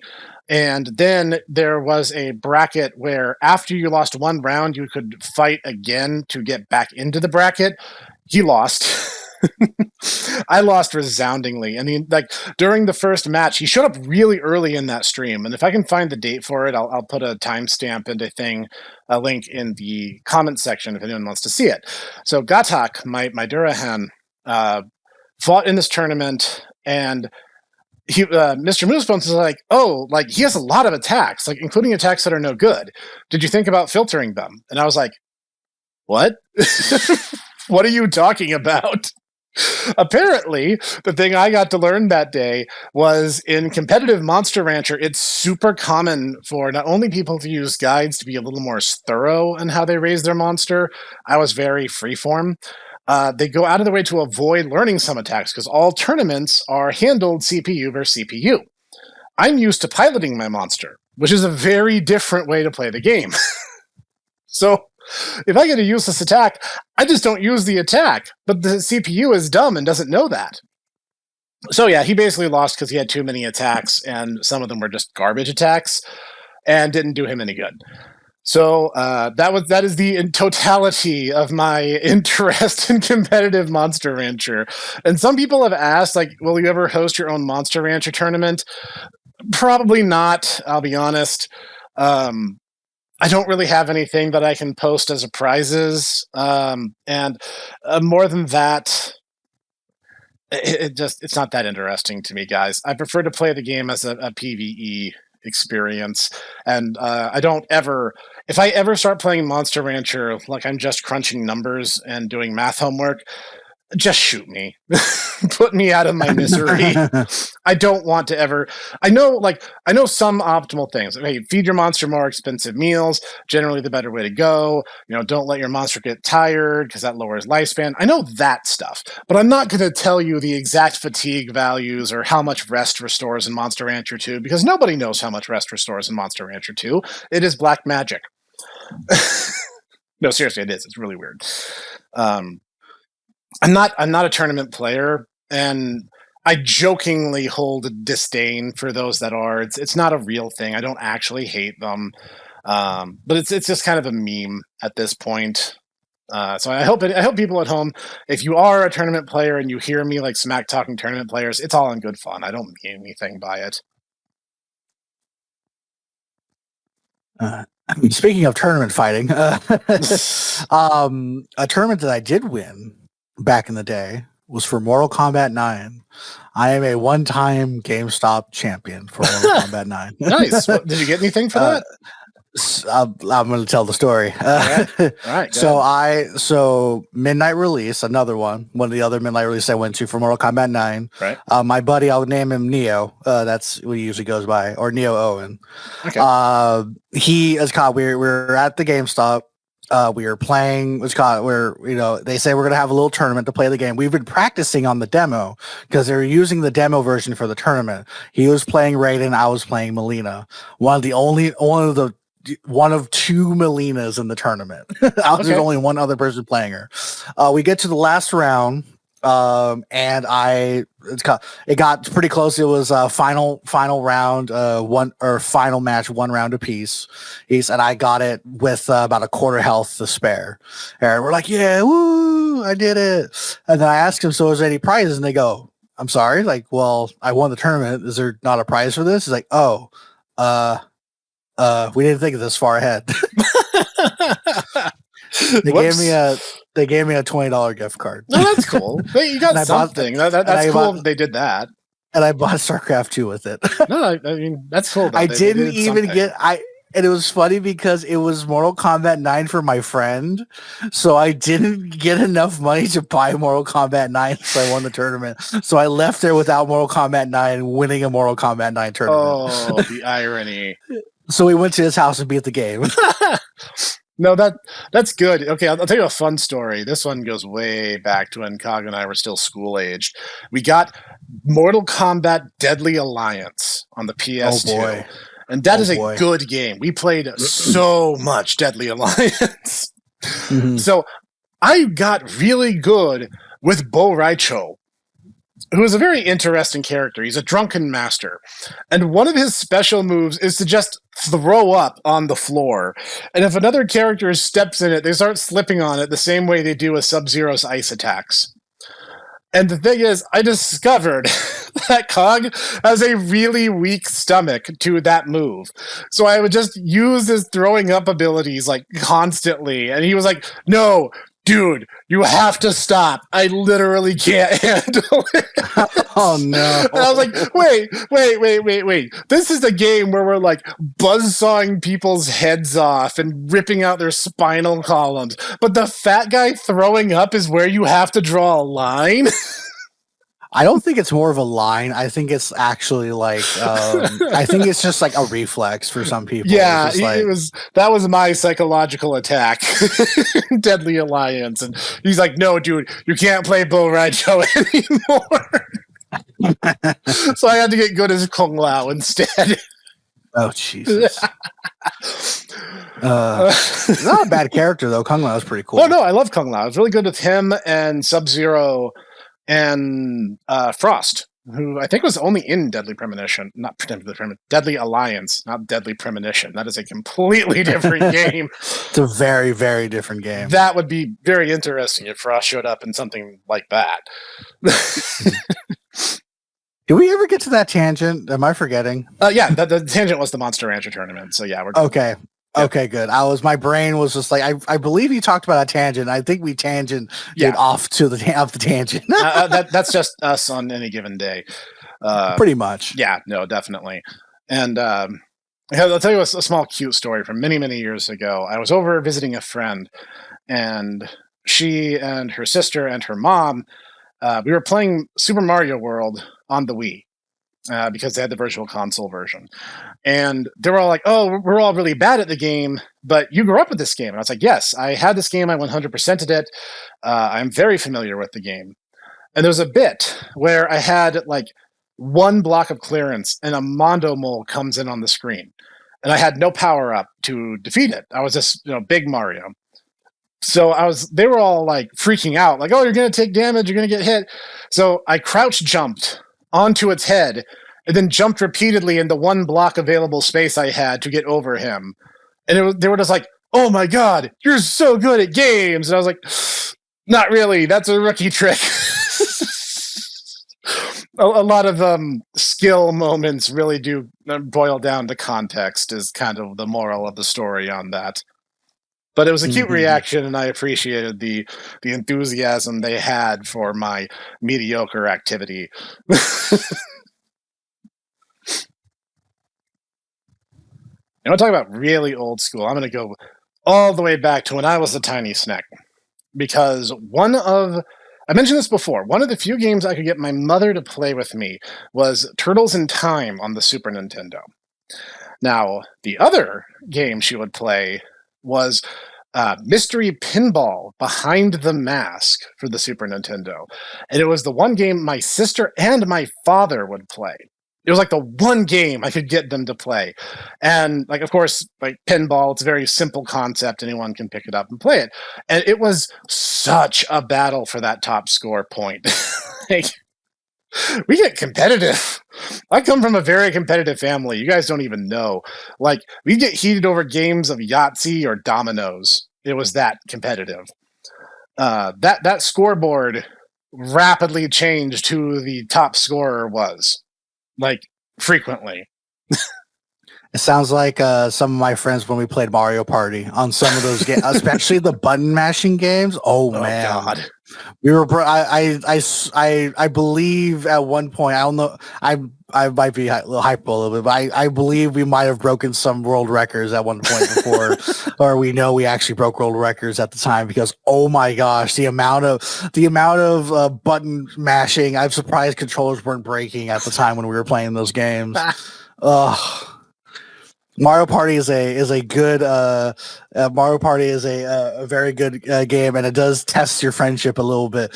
And then there was a bracket where after you lost one round, you could fight again to get back into the bracket. He lost. I lost resoundingly. I mean, like, during the first match, he showed up really early in that stream. And if I can find the date for it, I'll put a timestamp and a link in the comment section if anyone wants to see it. So Gatak, my Durahan, fought in this tournament, and he, Mr. Moosebones is like, oh, like, he has a lot of attacks, like, including attacks that are no good. Did you think about filtering them? And I was like, what? What are you talking about? Apparently, the thing I got to learn that day was in competitive Monster Rancher, it's super common for not only people to use guides to be a little more thorough in how they raise their monster. I was very freeform. They go out of the way to avoid learning some attacks because all tournaments are handled CPU versus CPU. I'm used to piloting my monster, which is a very different way to play the game. So if I get a useless attack, I just don't use the attack. But the CPU is dumb and doesn't know that. So yeah, he basically lost because he had too many attacks, and some of them were just garbage attacks, and didn't do him any good. So that is the totality of my interest in competitive Monster Rancher. And some people have asked, like, will you ever host your own Monster Rancher tournament? Probably not, I'll be honest. I don't really have anything that I can post as a prizes. And more than that, it's not that interesting to me, guys. I prefer to play the game as a PvE experience, and I don't ever, if I ever start playing Monster Rancher like I'm just crunching numbers and doing math homework, just shoot me. Put me out of my misery. I don't want to ever. I know some optimal things. Hey, feed your monster more expensive meals. Generally the better way to go. You know, don't let your monster get tired because that lowers lifespan. I know that stuff, but I'm not going to tell you the exact fatigue values or how much rest restores in Monster Rancher 2 because nobody knows how much rest restores in Monster Rancher 2. It is black magic. No, seriously, it is. It's really weird. I'm not a tournament player, and I jokingly hold a disdain for those that are. It's not a real thing. I don't actually hate them, but it's just kind of a meme at this point. So I hope people at home, if you are a tournament player and you hear me like smack talking tournament players, it's all in good fun. I don't mean anything by it. Speaking of tournament fighting, a tournament that I did win back in the day was for Mortal Kombat 9. I am a one-time GameStop champion for Mortal Kombat 9. Nice. Did you get anything for that? I'm going to tell the story. All right. So midnight release, another one of the other midnight release I went to for Mortal Kombat 9. Right. My buddy, I'll name him Neo. That's what he usually goes by, or Neo Owen. Okay. He is called. We're at the GameStop. We were playing. What's called? They say we're gonna have a little tournament to play the game. We've been practicing on the demo because they were using the demo version for the tournament. He was playing Raiden. I was playing Melina. One of two Melinas in the tournament. There's only one other person playing her. We get to the last round, and it got pretty close. It was a final round, final match, 1 round apiece. And I got it with about a quarter health to spare. And we're like, yeah, woo, I did it. And then I asked him, so is there any prizes? And they go, I'm sorry, like, well, I won the tournament. Is there not a prize for this? He's like, we didn't think of this far ahead. They gave me a $20 gift card. No, that's cool. Hey, you got something. That's cool. They did that, and I bought StarCraft 2 with it. No, I mean that's cool. I didn't even get and it was funny because it was Mortal Kombat 9 for my friend, so I didn't get enough money to buy Mortal Kombat 9, so I won the tournament. So I left there without Mortal Kombat 9, winning a Mortal Kombat 9 tournament. Oh, the irony. So we went to his house and beat the game. No, that's good. Okay, I'll tell you a fun story. This one goes way back to when Cog and I were still school-aged. We got Mortal Kombat Deadly Alliance on the PS2. Oh, boy. And that is a good game. We played so much Deadly Alliance. Mm-hmm. So I got really good with Bo Raicho, who is a very interesting character. He's a drunken master. And one of his special moves is to just throw up on the floor. And if another character steps in it, they start slipping on it the same way they do with Sub-Zero's ice attacks. And the thing is, I discovered that Cog has a really weak stomach to that move. So I would just use his throwing up abilities like constantly. And he was like, no, dude, you have to stop. I literally can't handle it. Oh, no. And I was like, wait. This is a game where we're like buzzsawing people's heads off and ripping out their spinal columns. But the fat guy throwing up is where you have to draw a line. I don't think it's more of a line. I think it's actually like, I think it's just like a reflex for some people. Yeah, that was my psychological attack. Deadly Alliance. And he's like, no, dude, you can't play Bo Raicho anymore. So I had to get good as Kung Lao instead. Oh, Jesus. Not a bad character, though. Kung Lao is pretty cool. Oh, no, I love Kung Lao. I was really good with him and Sub-Zero and Frost, who I think was only in Deadly Premonition, Deadly Alliance, not Deadly Premonition. That is a completely different game. It's a very, very different game. That would be very interesting if Frost showed up in something like that. Did we ever get to that tangent? Am I forgetting? Yeah, the tangent was the Monster Rancher tournament. So yeah, we're okay. Okay, good. My brain was just like, I believe you talked about a tangent. I think we tangented off to the tangent. That's just us on any given day. Pretty much. Yeah, no, definitely. And I'll tell you a small cute story from many, many years ago. I was over visiting a friend, and she and her sister and her mom, we were playing Super Mario World on the Wii. Because they had the Virtual Console version. And they were all like, oh, we're all really bad at the game, but you grew up with this game. And I was like, yes, I had this game. I 100%ed it. I'm very familiar with the game. And there was a bit where I had like one block of clearance and a Mondo Mole comes in on the screen. And I had no power up to defeat it. I was just, big Mario. So they were all like freaking out, like, oh, you're going to take damage. You're going to get hit. So I crouch jumped onto its head, and then jumped repeatedly in the one block available space I had to get over him. And they were just like, oh my god, you're so good at games! And I was like, not really, that's a rookie trick. A lot of skill moments really do boil down to context, is kind of the moral of the story on that. But it was a cute reaction, and I appreciated the enthusiasm they had for my mediocre activity. You want to talk about really old school? I'm going to go all the way back to when I was a tiny Snek. Because I mentioned this before, one of the few games I could get my mother to play with me was Turtles in Time on the Super Nintendo. Now, the other game she would play was Mystery Pinball Behind the Mask for the Super Nintendo. And it was the one game my sister and my father would play. It was like the one game I could get them to play. And like, of course, like pinball, it's a very simple concept. Anyone can pick it up and play it. And it was such a battle for that top score point. Like, we get competitive. I come from a very competitive family. You guys don't even know. Like, we get heated over games of Yahtzee or dominoes. It was that competitive. That scoreboard rapidly changed who the top scorer was. Like, frequently. It sounds like some of my friends when we played Mario Party on some of those games, especially the button mashing games. Oh man, God. We were. I believe at one point. I don't know. I might be a little hyper a little bit, but I believe we might have broken some world records at one point before, or we know we actually broke world records at the time because oh my gosh, the amount of button mashing. I'm surprised controllers weren't breaking at the time when we were playing those games. Ugh. Mario Party is a good Mario Party is a very good game, and it does test your friendship a little bit.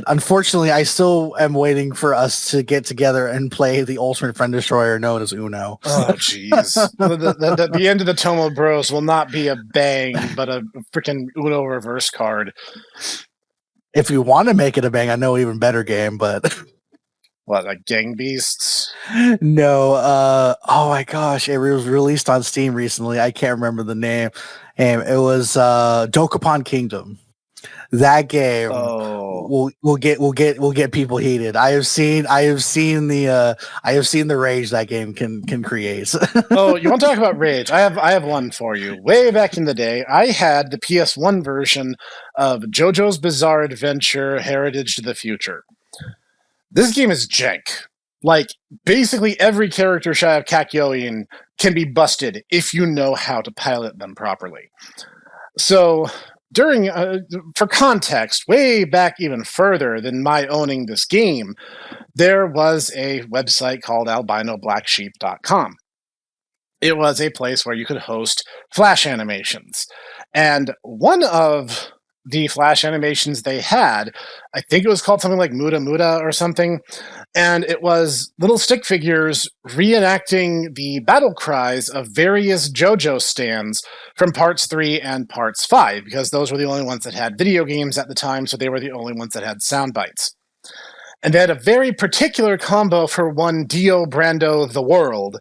Unfortunately, I still am waiting for us to get together and play the Ultimate Friend Destroyer known as Uno. Oh, jeez. The end of the Tomo Bros will not be a bang, but a freaking Uno reverse card. If you want to make it a bang, I know an even better game, but... What, like Gang Beasts? No. Oh my gosh, it was released on Steam recently. I can't remember the name. And it was Dokapon Kingdom. That game will get people heated. I have seen the rage that game can create. Oh, you want to talk about rage? I have one for you. Way back in the day, I had the PS1 version of JoJo's Bizarre Adventure: Heritage to the Future. This game is jank. Like, basically every character shy of Kakyoin can be busted if you know how to pilot them properly. So, for context, way back even further than my owning this game, there was a website called albinoblacksheep.com. It was a place where you could host Flash animations. And one of the Flash animations they had, I think it was called something like Muda Muda or something, and it was little stick figures reenacting the battle cries of various JoJo stands from parts 3 and parts 5, because those were the only ones that had video games at the time, so they were the only ones that had sound bites. And they had a very particular combo for one Dio Brando the World,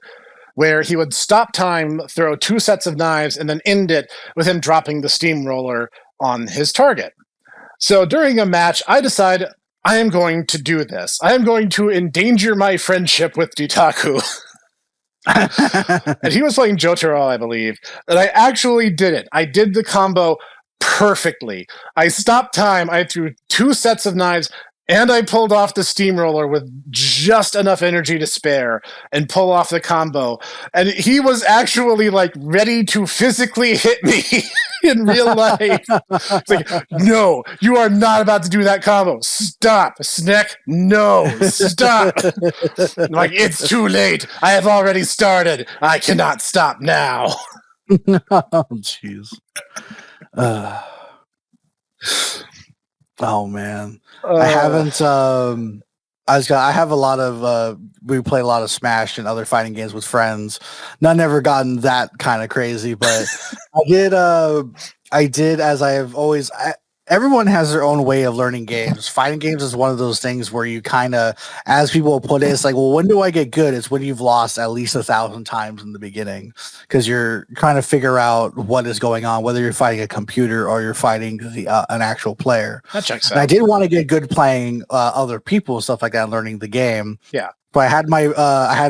where he would stop time, throw 2 sets of knives, and then end it with him dropping the steamroller on his target. So during a match, I decide I am going to do this. I am going to endanger my friendship with Ditaku. And he was playing Jotaro, I believe. And I actually did it. I did the combo perfectly. I stopped time, I threw 2 sets of knives, and I pulled off the steamroller with just enough energy to spare and pull off the combo. And he was actually like ready to physically hit me in real life. It's like, no, you are not about to do that combo. Stop, Snek. No, stop. I'm like, it's too late. I have already started. I cannot stop now. Oh, jeez. Oh man, I haven't. I have a lot of. We play a lot of Smash and other fighting games with friends. None ever gotten that kind of crazy, but I did. I did, as I have always. Everyone has their own way of learning games. Fighting games is one of those things where you kind of, as people put it, it's like, well, when do I get good? It's when you've lost at least 1,000 times in the beginning, because you're trying to figure out what is going on, whether you're fighting a computer or you're fighting an actual player. That checks out. And I did want to get good playing other people and stuff like that, and learning the game. Yeah. But I had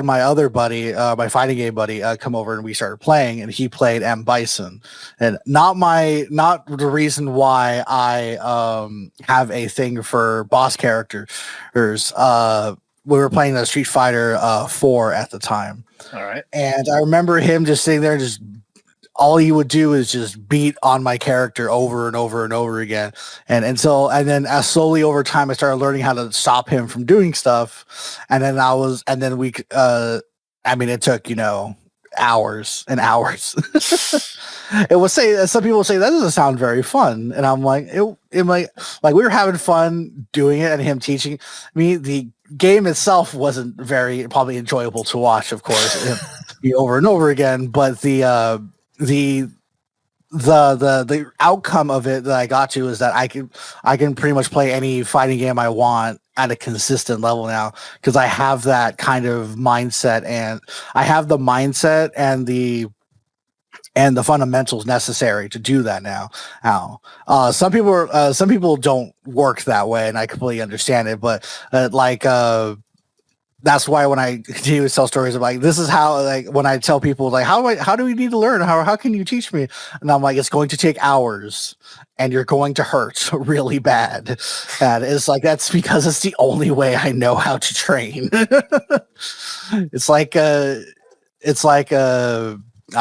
my other buddy, my fighting game buddy, come over and we started playing, and he played M. Bison, and not the reason why I have a thing for boss characters, we were playing the Street Fighter 4 at the time. All right. And I remember him just sitting there, just all he would do is just beat on my character over and over and over again. And then as slowly over time, I started learning how to stop him from doing stuff. And then it took, hours and hours. Some people say that doesn't sound very fun. And I'm like, it might, like, we were having fun doing it and him teaching me. The game itself wasn't very probably enjoyable to watch, of course, over and over again, but the outcome of it that I got to is that I can pretty much play any fighting game I want at a consistent level now, because I have that kind of mindset, and I have the mindset and the fundamentals necessary to do that now. Some people don't work that way, and I completely understand it, but that's why when I continue to tell stories, I'm like, this is how, like, when I tell people, like, how do we need to learn? How can you teach me? And I'm like, it's going to take hours and you're going to hurt really bad. And it's like, that's because it's the only way I know how to train. It's like, I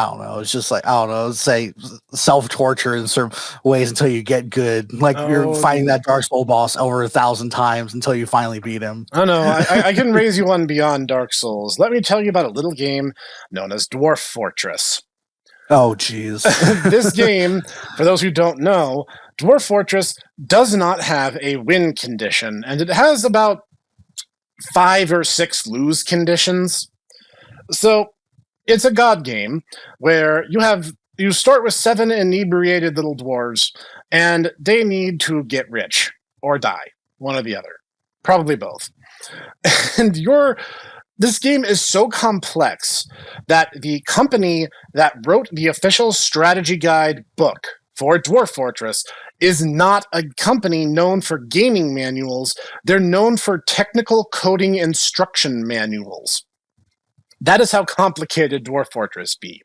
don't know. It's just like, I don't know, say self-torture in certain ways until you get good. Like you're fighting that Dark Soul boss over 1,000 times until you finally beat him. Oh no, I can raise you one beyond Dark Souls. Let me tell you about a little game known as Dwarf Fortress. Oh, geez. This game, for those who don't know, Dwarf Fortress does not have a win condition, and it has about 5 or 6 lose conditions. So it's a god game where you start with 7 inebriated little dwarves, and they need to get rich or die, one or the other, probably both. And this game is so complex that the company that wrote the official strategy guide book for Dwarf Fortress is not a company known for gaming manuals. They're known for technical coding instruction manuals. That is how complicated Dwarf Fortress be.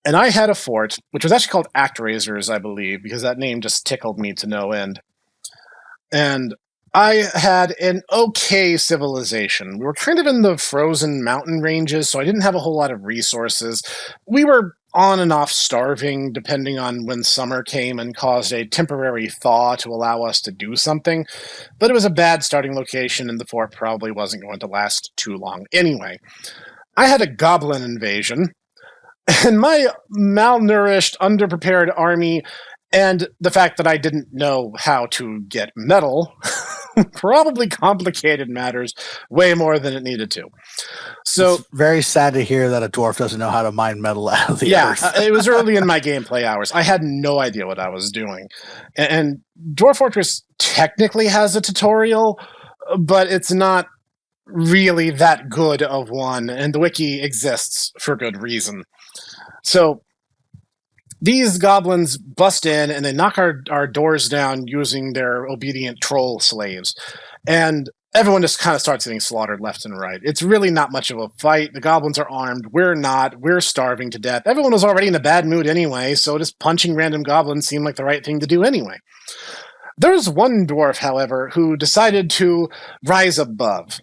And I had a fort, which was actually called ActRaisers, I believe, because that name just tickled me to no end. And I had an okay civilization. We were kind of in the frozen mountain ranges, so I didn't have a whole lot of resources. We were on and off starving, depending on when summer came and caused a temporary thaw to allow us to do something. But it was a bad starting location, and the fort probably wasn't going to last too long anyway. I had a goblin invasion, and my malnourished, underprepared army, and the fact that I didn't know how to get metal probably complicated matters way more than it needed to. So it's very sad to hear that a dwarf doesn't know how to mine metal out of the earth. It was early in my gameplay hours. I had no idea what I was doing. And Dwarf Fortress technically has a tutorial, but it's not really that good of one, and the wiki exists for good reason. So these goblins bust in and they knock our doors down using their obedient troll slaves. And everyone just kind of starts getting slaughtered left and right. It's really not much of a fight. The goblins are armed. We're not. We're starving to death. Everyone was already in a bad mood anyway, so just punching random goblins seemed like the right thing to do anyway. There's one dwarf, however, who decided to rise above.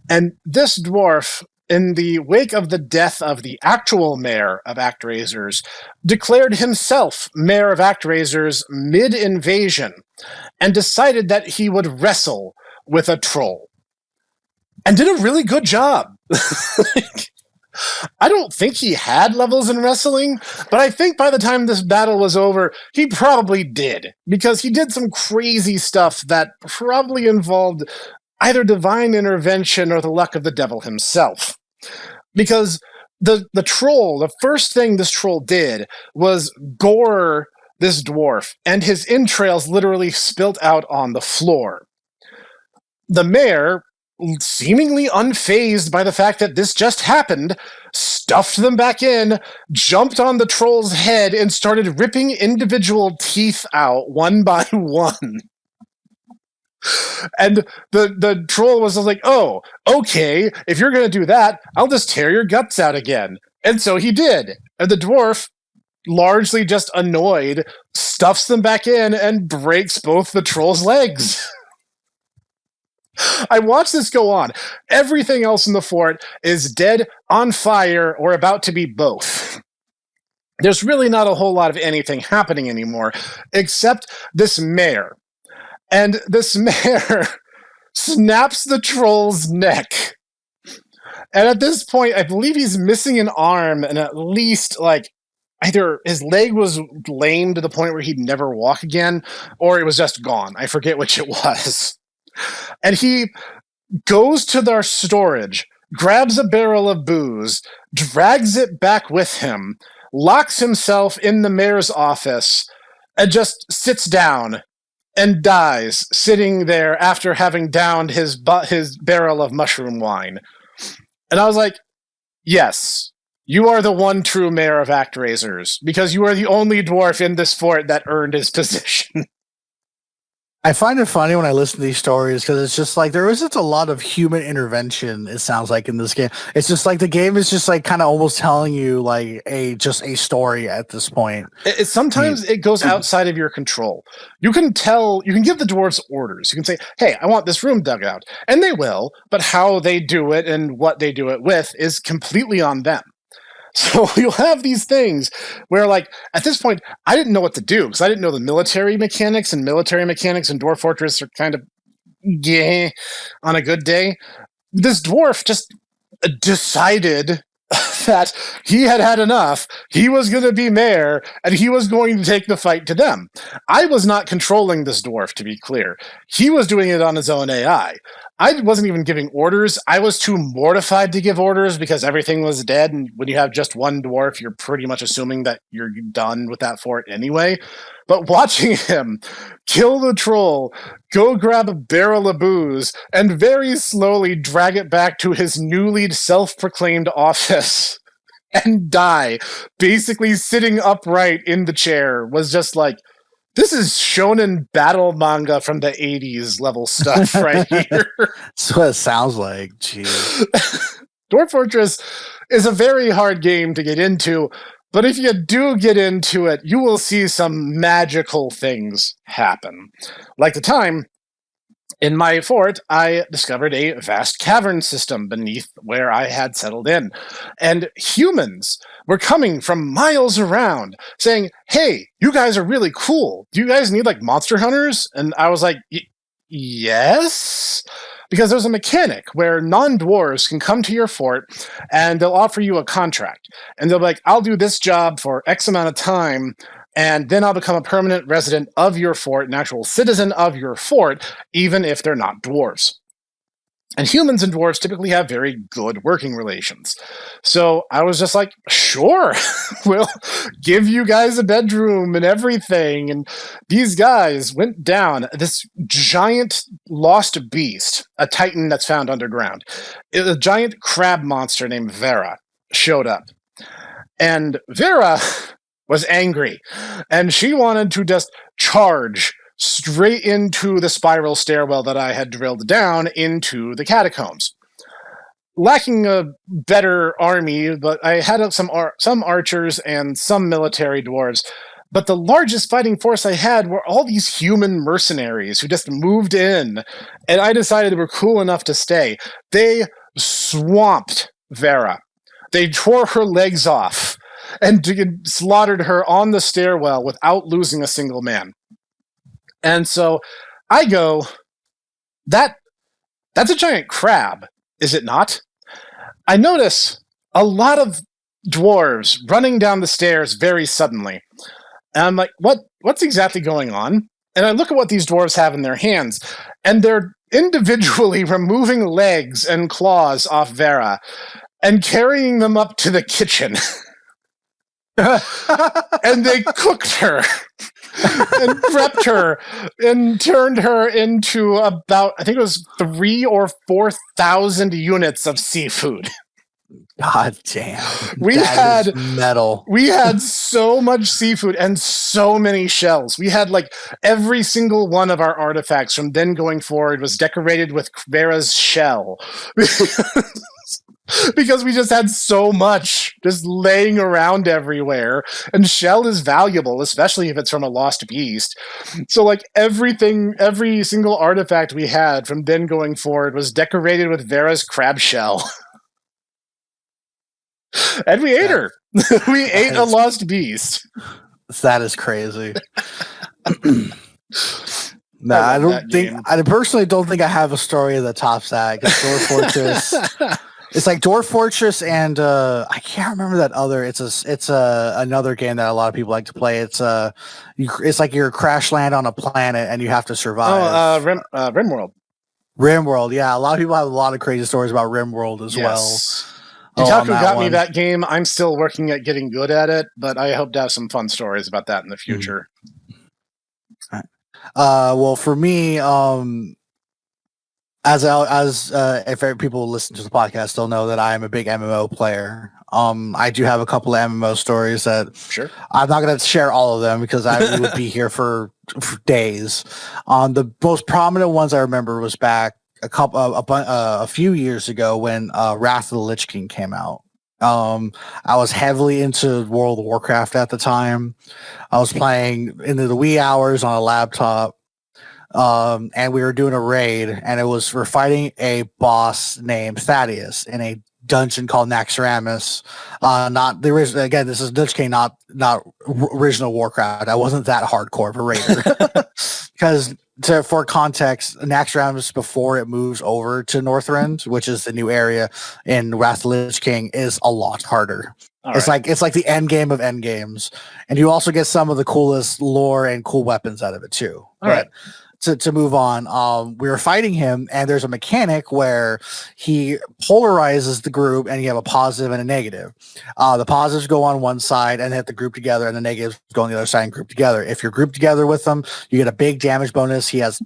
And this dwarf, in the wake of the death of the actual mayor of ActRaisers, declared himself mayor of ActRaisers mid-invasion and decided that he would wrestle with a troll. And did a really good job. I don't think he had levels in wrestling, but I think by the time this battle was over, he probably did, because he did some crazy stuff that probably involved either divine intervention or the luck of the devil himself. Because the troll, the first thing this troll did was gore this dwarf, and his entrails literally spilt out on the floor. The mayor, seemingly unfazed by the fact that this just happened, stuffed them back in, jumped on the troll's head, and started ripping individual teeth out one by one. And the troll was like, oh, okay, if you're going to do that, I'll just tear your guts out again. And so he did. And the dwarf, largely just annoyed, stuffs them back in and breaks both the troll's legs. I watch this go on. Everything else in the fort is dead, on fire, or about to be both. There's really not a whole lot of anything happening anymore, except this mayor. And this mayor snaps the troll's neck. And at this point, I believe he's missing an arm, and at least, like, either his leg was lame to the point where he'd never walk again, or it was just gone. I forget which it was. And he goes to their storage, grabs a barrel of booze, drags it back with him, locks himself in the mayor's office, and just sits down and dies, sitting there after having downed his barrel of mushroom wine. And I was like, yes, you are the one true mayor of Actrazers, because you are the only dwarf in this fort that earned his position. I find it funny when I listen to these stories because it's just like there isn't a lot of human intervention, it sounds like, in this game. It's just like the game is just like kind of almost telling you like just a story at this point. Sometimes it goes outside of your control. You can give the dwarves orders. You can say, hey, I want this room dug out. And they will, but how they do it and what they do it with is completely on them. So you'll have these things where, like, at this point, I didn't know what to do because I didn't know the military mechanics in Dwarf Fortress are kind of on a good day. This dwarf just decided that he had enough. He was going to be mayor, and he was going to take the fight to them. I was not controlling this dwarf, to be clear. He was doing it on his own AI. I wasn't even giving orders. I was too mortified to give orders because everything was dead, and when you have just one dwarf, you're pretty much assuming that you're done with that fort anyway. But watching him kill the troll, go grab a barrel of booze, and very slowly drag it back to his newly self-proclaimed office and die, basically sitting upright in the chair, was just like, this is shonen battle manga from the 80s level stuff right here. That's what it sounds like. Jeez. Dwarf Fortress is a very hard game to get into, but if you do get into it, you will see some magical things happen. Like the time in my fort, I discovered a vast cavern system beneath where I had settled in. And humans were coming from miles around saying, hey, you guys are really cool. Do you guys need, like, monster hunters? And I was like, yes? Because there's a mechanic where non-dwarves can come to your fort and they'll offer you a contract. And they'll be like, I'll do this job for X amount of time, and then I'll become a permanent resident of your fort, an actual citizen of your fort, even if they're not dwarves. And humans and dwarves typically have very good working relations. So I was just like, sure, we'll give you guys a bedroom and everything. And these guys went down. This giant lost beast, a titan that's found underground, a giant crab monster named Vera, showed up. And Vera was angry, and she wanted to just charge straight into the spiral stairwell that I had drilled down into the catacombs. Lacking a better army, but I had some archers and some military dwarves, but the largest fighting force I had were all these human mercenaries who just moved in, and I decided they were cool enough to stay. They swamped Vera. They tore her legs off and slaughtered her on the stairwell without losing a single man. And so I go, that's a giant crab, is it not? I notice a lot of dwarves running down the stairs very suddenly. And I'm like, what's exactly going on? And I look at what these dwarves have in their hands, and they're individually removing legs and claws off Vera and carrying them up to the kitchen. And they cooked her and prepped her and turned her into about, I think it was 3,000 or 4,000 units of seafood. God damn. We had metal. We had so much seafood and so many shells. We had, like, every single one of our artifacts from then going forward was decorated with Vera's shell. because we just had so much just laying around everywhere. And shell is valuable, especially if it's from a lost beast. So, like, every single artifact we had from then going forward was decorated with Vera's crab shell. And we ate her. We ate a lost beast. That is crazy. No, I personally don't think I have a story that tops that. Because Dwarf Fortress, it's like Dwarf Fortress, and I can't remember that other. It's another game that a lot of people like to play. It's like you're crash land on a planet and you have to survive. RimWorld. RimWorld, yeah. A lot of people have a lot of crazy stories about RimWorld as well. Dutaku got me that game. I'm still working at getting good at it, but I hope to have some fun stories about that in the future. Well, for me, as if people listen to the podcast, they'll know that I am a big MMO player. I do have a couple of MMO stories that I'm not going to share all of them because I would be here for days. The most prominent ones I remember was back a few years ago when Wrath of the Lich King came out. I was heavily into World of Warcraft at the time. I was playing into the wee hours on a laptop, and we were doing a raid, and we're fighting a boss named Thaddeus in a dungeon called Naxxramas. Not the original. Again, this is Lich King, not original Warcraft. I wasn't that hardcore of a raider because. For context, Naxxramas before it moves over to Northrend, which is the new area in Wrath of the Lich King, is a lot harder. It's like the end game of end games, and you also get some of the coolest lore and cool weapons out of it too. To move on, we were fighting him, and there's a mechanic where he polarizes the group, and you have a positive and a negative. The positives go on one side and hit the group together, and the negatives go on the other side and group together. If you're grouped together with them, you get a big damage bonus. He has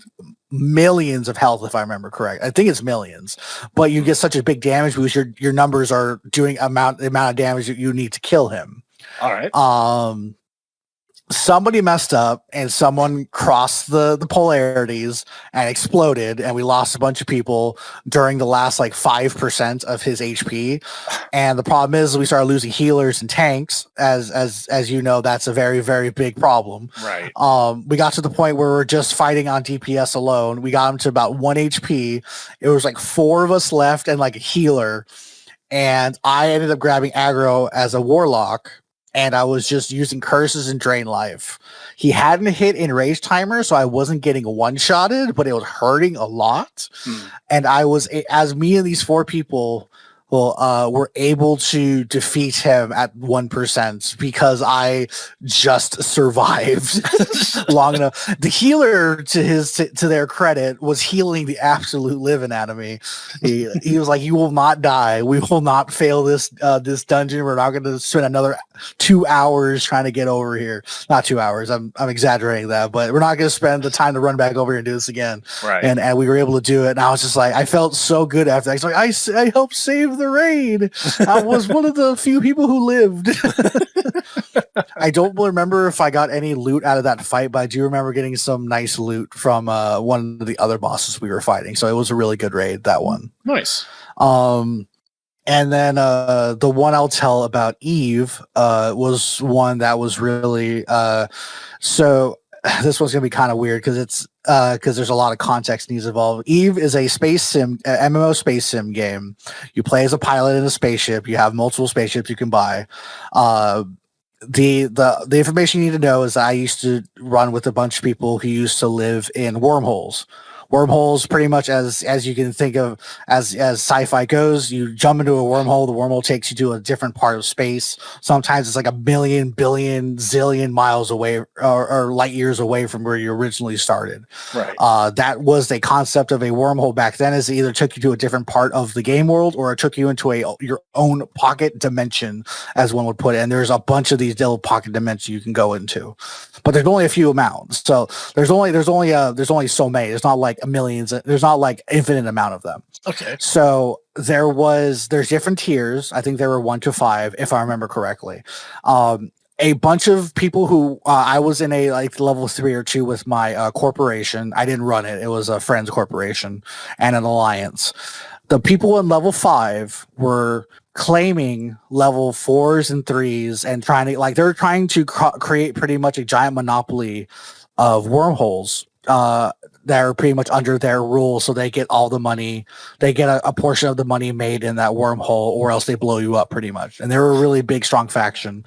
millions of health, if I remember correct. I think it's millions, but you get such a big damage because your numbers are doing the amount of damage that you need to kill him. All right. Somebody messed up and someone crossed the polarities and exploded, and we lost a bunch of people during the last 5% of his HP. And the problem is we started losing healers and tanks. As you know, that's a very, very big problem. Right. We got to the point where we're just fighting on DPS alone. We got him to about 1 HP. It was 4 of us left and a healer. And I ended up grabbing aggro as a warlock. And I was just using curses and drain life. He hadn't hit enrage timer, so I wasn't getting one-shotted, but it was hurting a lot. And I was, as me and these 4 people were able to defeat him at 1% because I just survived long enough. The healer, to their credit, was healing the absolute living out of me. He was like, "You will not die. We will not fail this dungeon. We're not going to spend another 2 hours trying to get over here. Not 2 hours. I'm exaggerating that, but we're not going to spend the time to run back over here and do this again." Right. And we were able to do it. And I was just like, I felt so good after that. I helped save the raid. I was one of the few people who lived. I don't remember if I got any loot out of that fight, but I do remember getting some nice loot from one of the other bosses we were fighting. So it was a really good raid, that one. Nice. And then the one I'll tell about Eve was one that was really so this one's gonna be kind of weird because there's a lot of context needs involved. Eve is a space sim, MMO space sim game. You play as a pilot in a spaceship. You have multiple spaceships you can buy. The information you need to know is I used to run with a bunch of people who used to live in wormholes. Wormholes, pretty much as you can think of as sci-fi goes, you jump into a wormhole, the wormhole takes you to a different part of space. Sometimes it's a million, billion, zillion miles away or light years away from where you originally started. Right. That was the concept of a wormhole back then, is it either took you to a different part of the game world or it took you into your own pocket dimension, as one would put it. And there's a bunch of these little pocket dimensions you can go into, but there's only a few amounts. So there's only so many. There's not millions. There's not infinite amount of them. Okay. So there's different tiers. I think there were 1 to 5, if I remember correctly. A bunch of people who I was in a level 3 or 2 with my corporation. I didn't run it. It was a friend's corporation and an alliance. the people in level 5 were claiming level 4s and 3s and they're trying to create pretty much a giant monopoly of wormholes that are pretty much under their rule, so they get all the money. They get a portion of the money made in that wormhole, or else they blow you up pretty much. And they were a really big, strong faction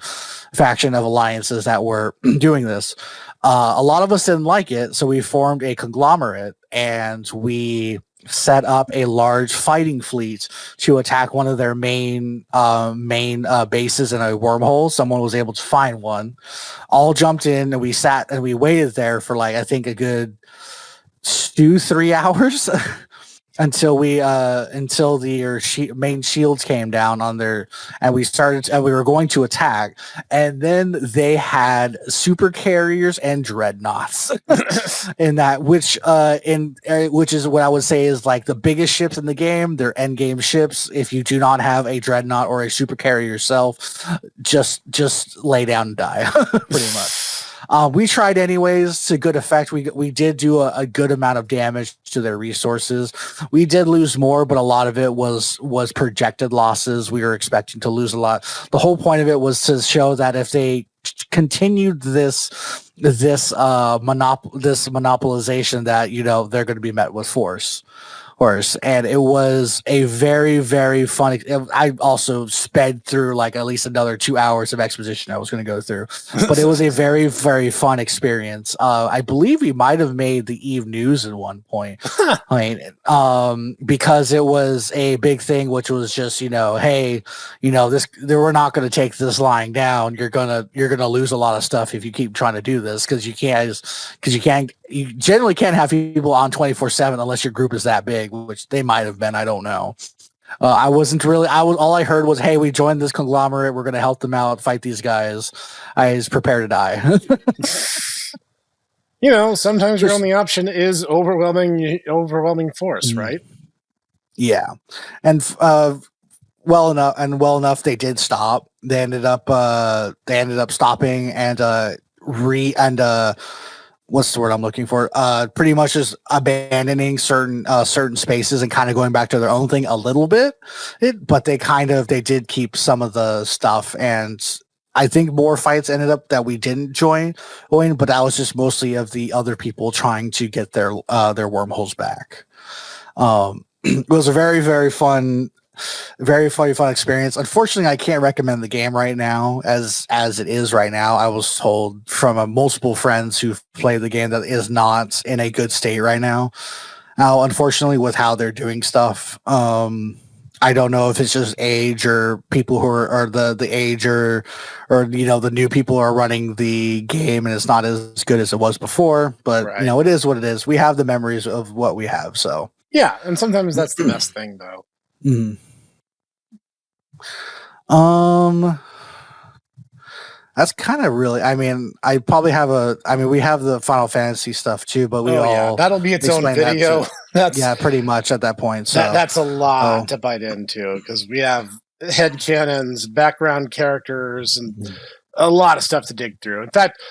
of alliances that were doing this. A lot of us didn't like it, so we formed a conglomerate, and we set up a large fighting fleet to attack one of their main bases in a wormhole. Someone was able to find one. All jumped in, and we sat and we waited there for I think a good 2-3 hours until the main shields came down on their, and we were going to attack, and then they had super carriers and dreadnoughts in that, which is what I would say is the biggest ships in the game. They're end game ships. If you do not have a dreadnought or a super carrier yourself, just lay down and die pretty much. We tried anyways to good effect. We did do a good amount of damage to their resources. We did lose more, but a lot of it was projected losses. We were expecting to lose a lot. The whole point of it was to show that if they continued this monopolization, that they're going to be met with force. And it was a very, very fun. I also sped through at least another 2 hours of exposition I was going to go through, but it was a very, very fun experience. I believe we might have made the Eve News at one point. Because it was a big thing, which was just hey, we're not going to take this lying down. You're gonna lose a lot of stuff if you keep trying to do this, because you generally can't have people on 24/7 unless your group is that big, which they might have been. I don't know. All I heard was, hey, we joined this conglomerate. We're going to help them out, fight these guys. I was prepared to die. Sometimes your only option is overwhelming force, right? Yeah. And well enough they did stop. They ended up stopping and what's the word I'm looking for? Pretty much just abandoning certain spaces and kind of going back to their own thing a little bit. But they did keep some of the stuff, and I think more fights ended up that we didn't join, but that was just mostly of the other people trying to get their wormholes back. It was a very, very fun experience. Unfortunately, I can't recommend the game right now as it is right now. I was told from multiple friends who've played the game that it is not in a good state right now. Now, unfortunately, with how they're doing stuff, I don't know if it's just age or people who are the age or the new people are running the game and it's not as good as it was before. But right. It is what it is. We have the memories of what we have. So yeah, and sometimes that's the best thing, though. Mm. That's kind of really. I probably have we have the Final Fantasy stuff too, but that'll be its own video. That's pretty much at that point. So that's a lot to bite into, because we have headcanons, background characters, and a lot of stuff to dig through. In fact,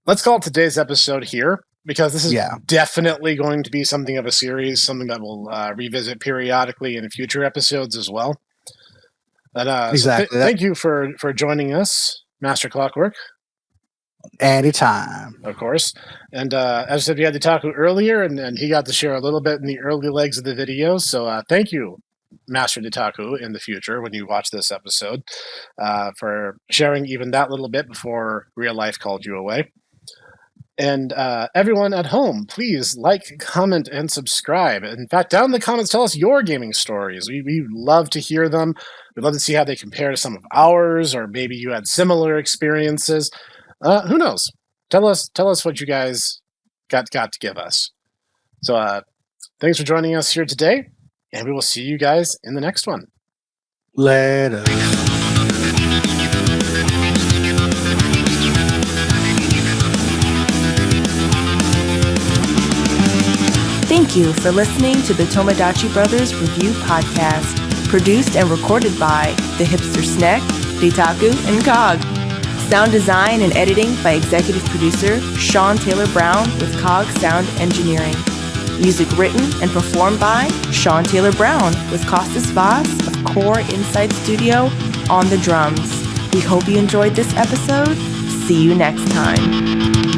let's call it today's episode here, because this is definitely going to be something of a series, something that we'll revisit periodically in future episodes as well. And, exactly. Thank you for joining us, Master Clockwork. Anytime. Of course. And as I said, we had Ditaku earlier, and he got to share a little bit in the early legs of the video. So thank you, Master Ditaku, in the future when you watch this episode, for sharing even that little bit before real life called you away. And everyone at home, please like, comment, and subscribe. In fact, down in the comments, tell us your gaming stories. We love to hear them. We'd love to see how they compare to some of ours, or maybe you had similar experiences. Who knows? Tell us what you guys got to give us. So thanks for joining us here today, and we will see you guys in the next one. Later. Thank you for listening to the Tomodachi Brothers Review Podcast, produced and recorded by the hipster Snek, Ditaku, and Cog. Sound design and editing by executive producer Sean Taylor Brown with Cog Sound Engineering. Music written and performed by Sean Taylor Brown with Costas Vaz of Core Insight Studio on the drums. We hope you enjoyed this episode. See you next time.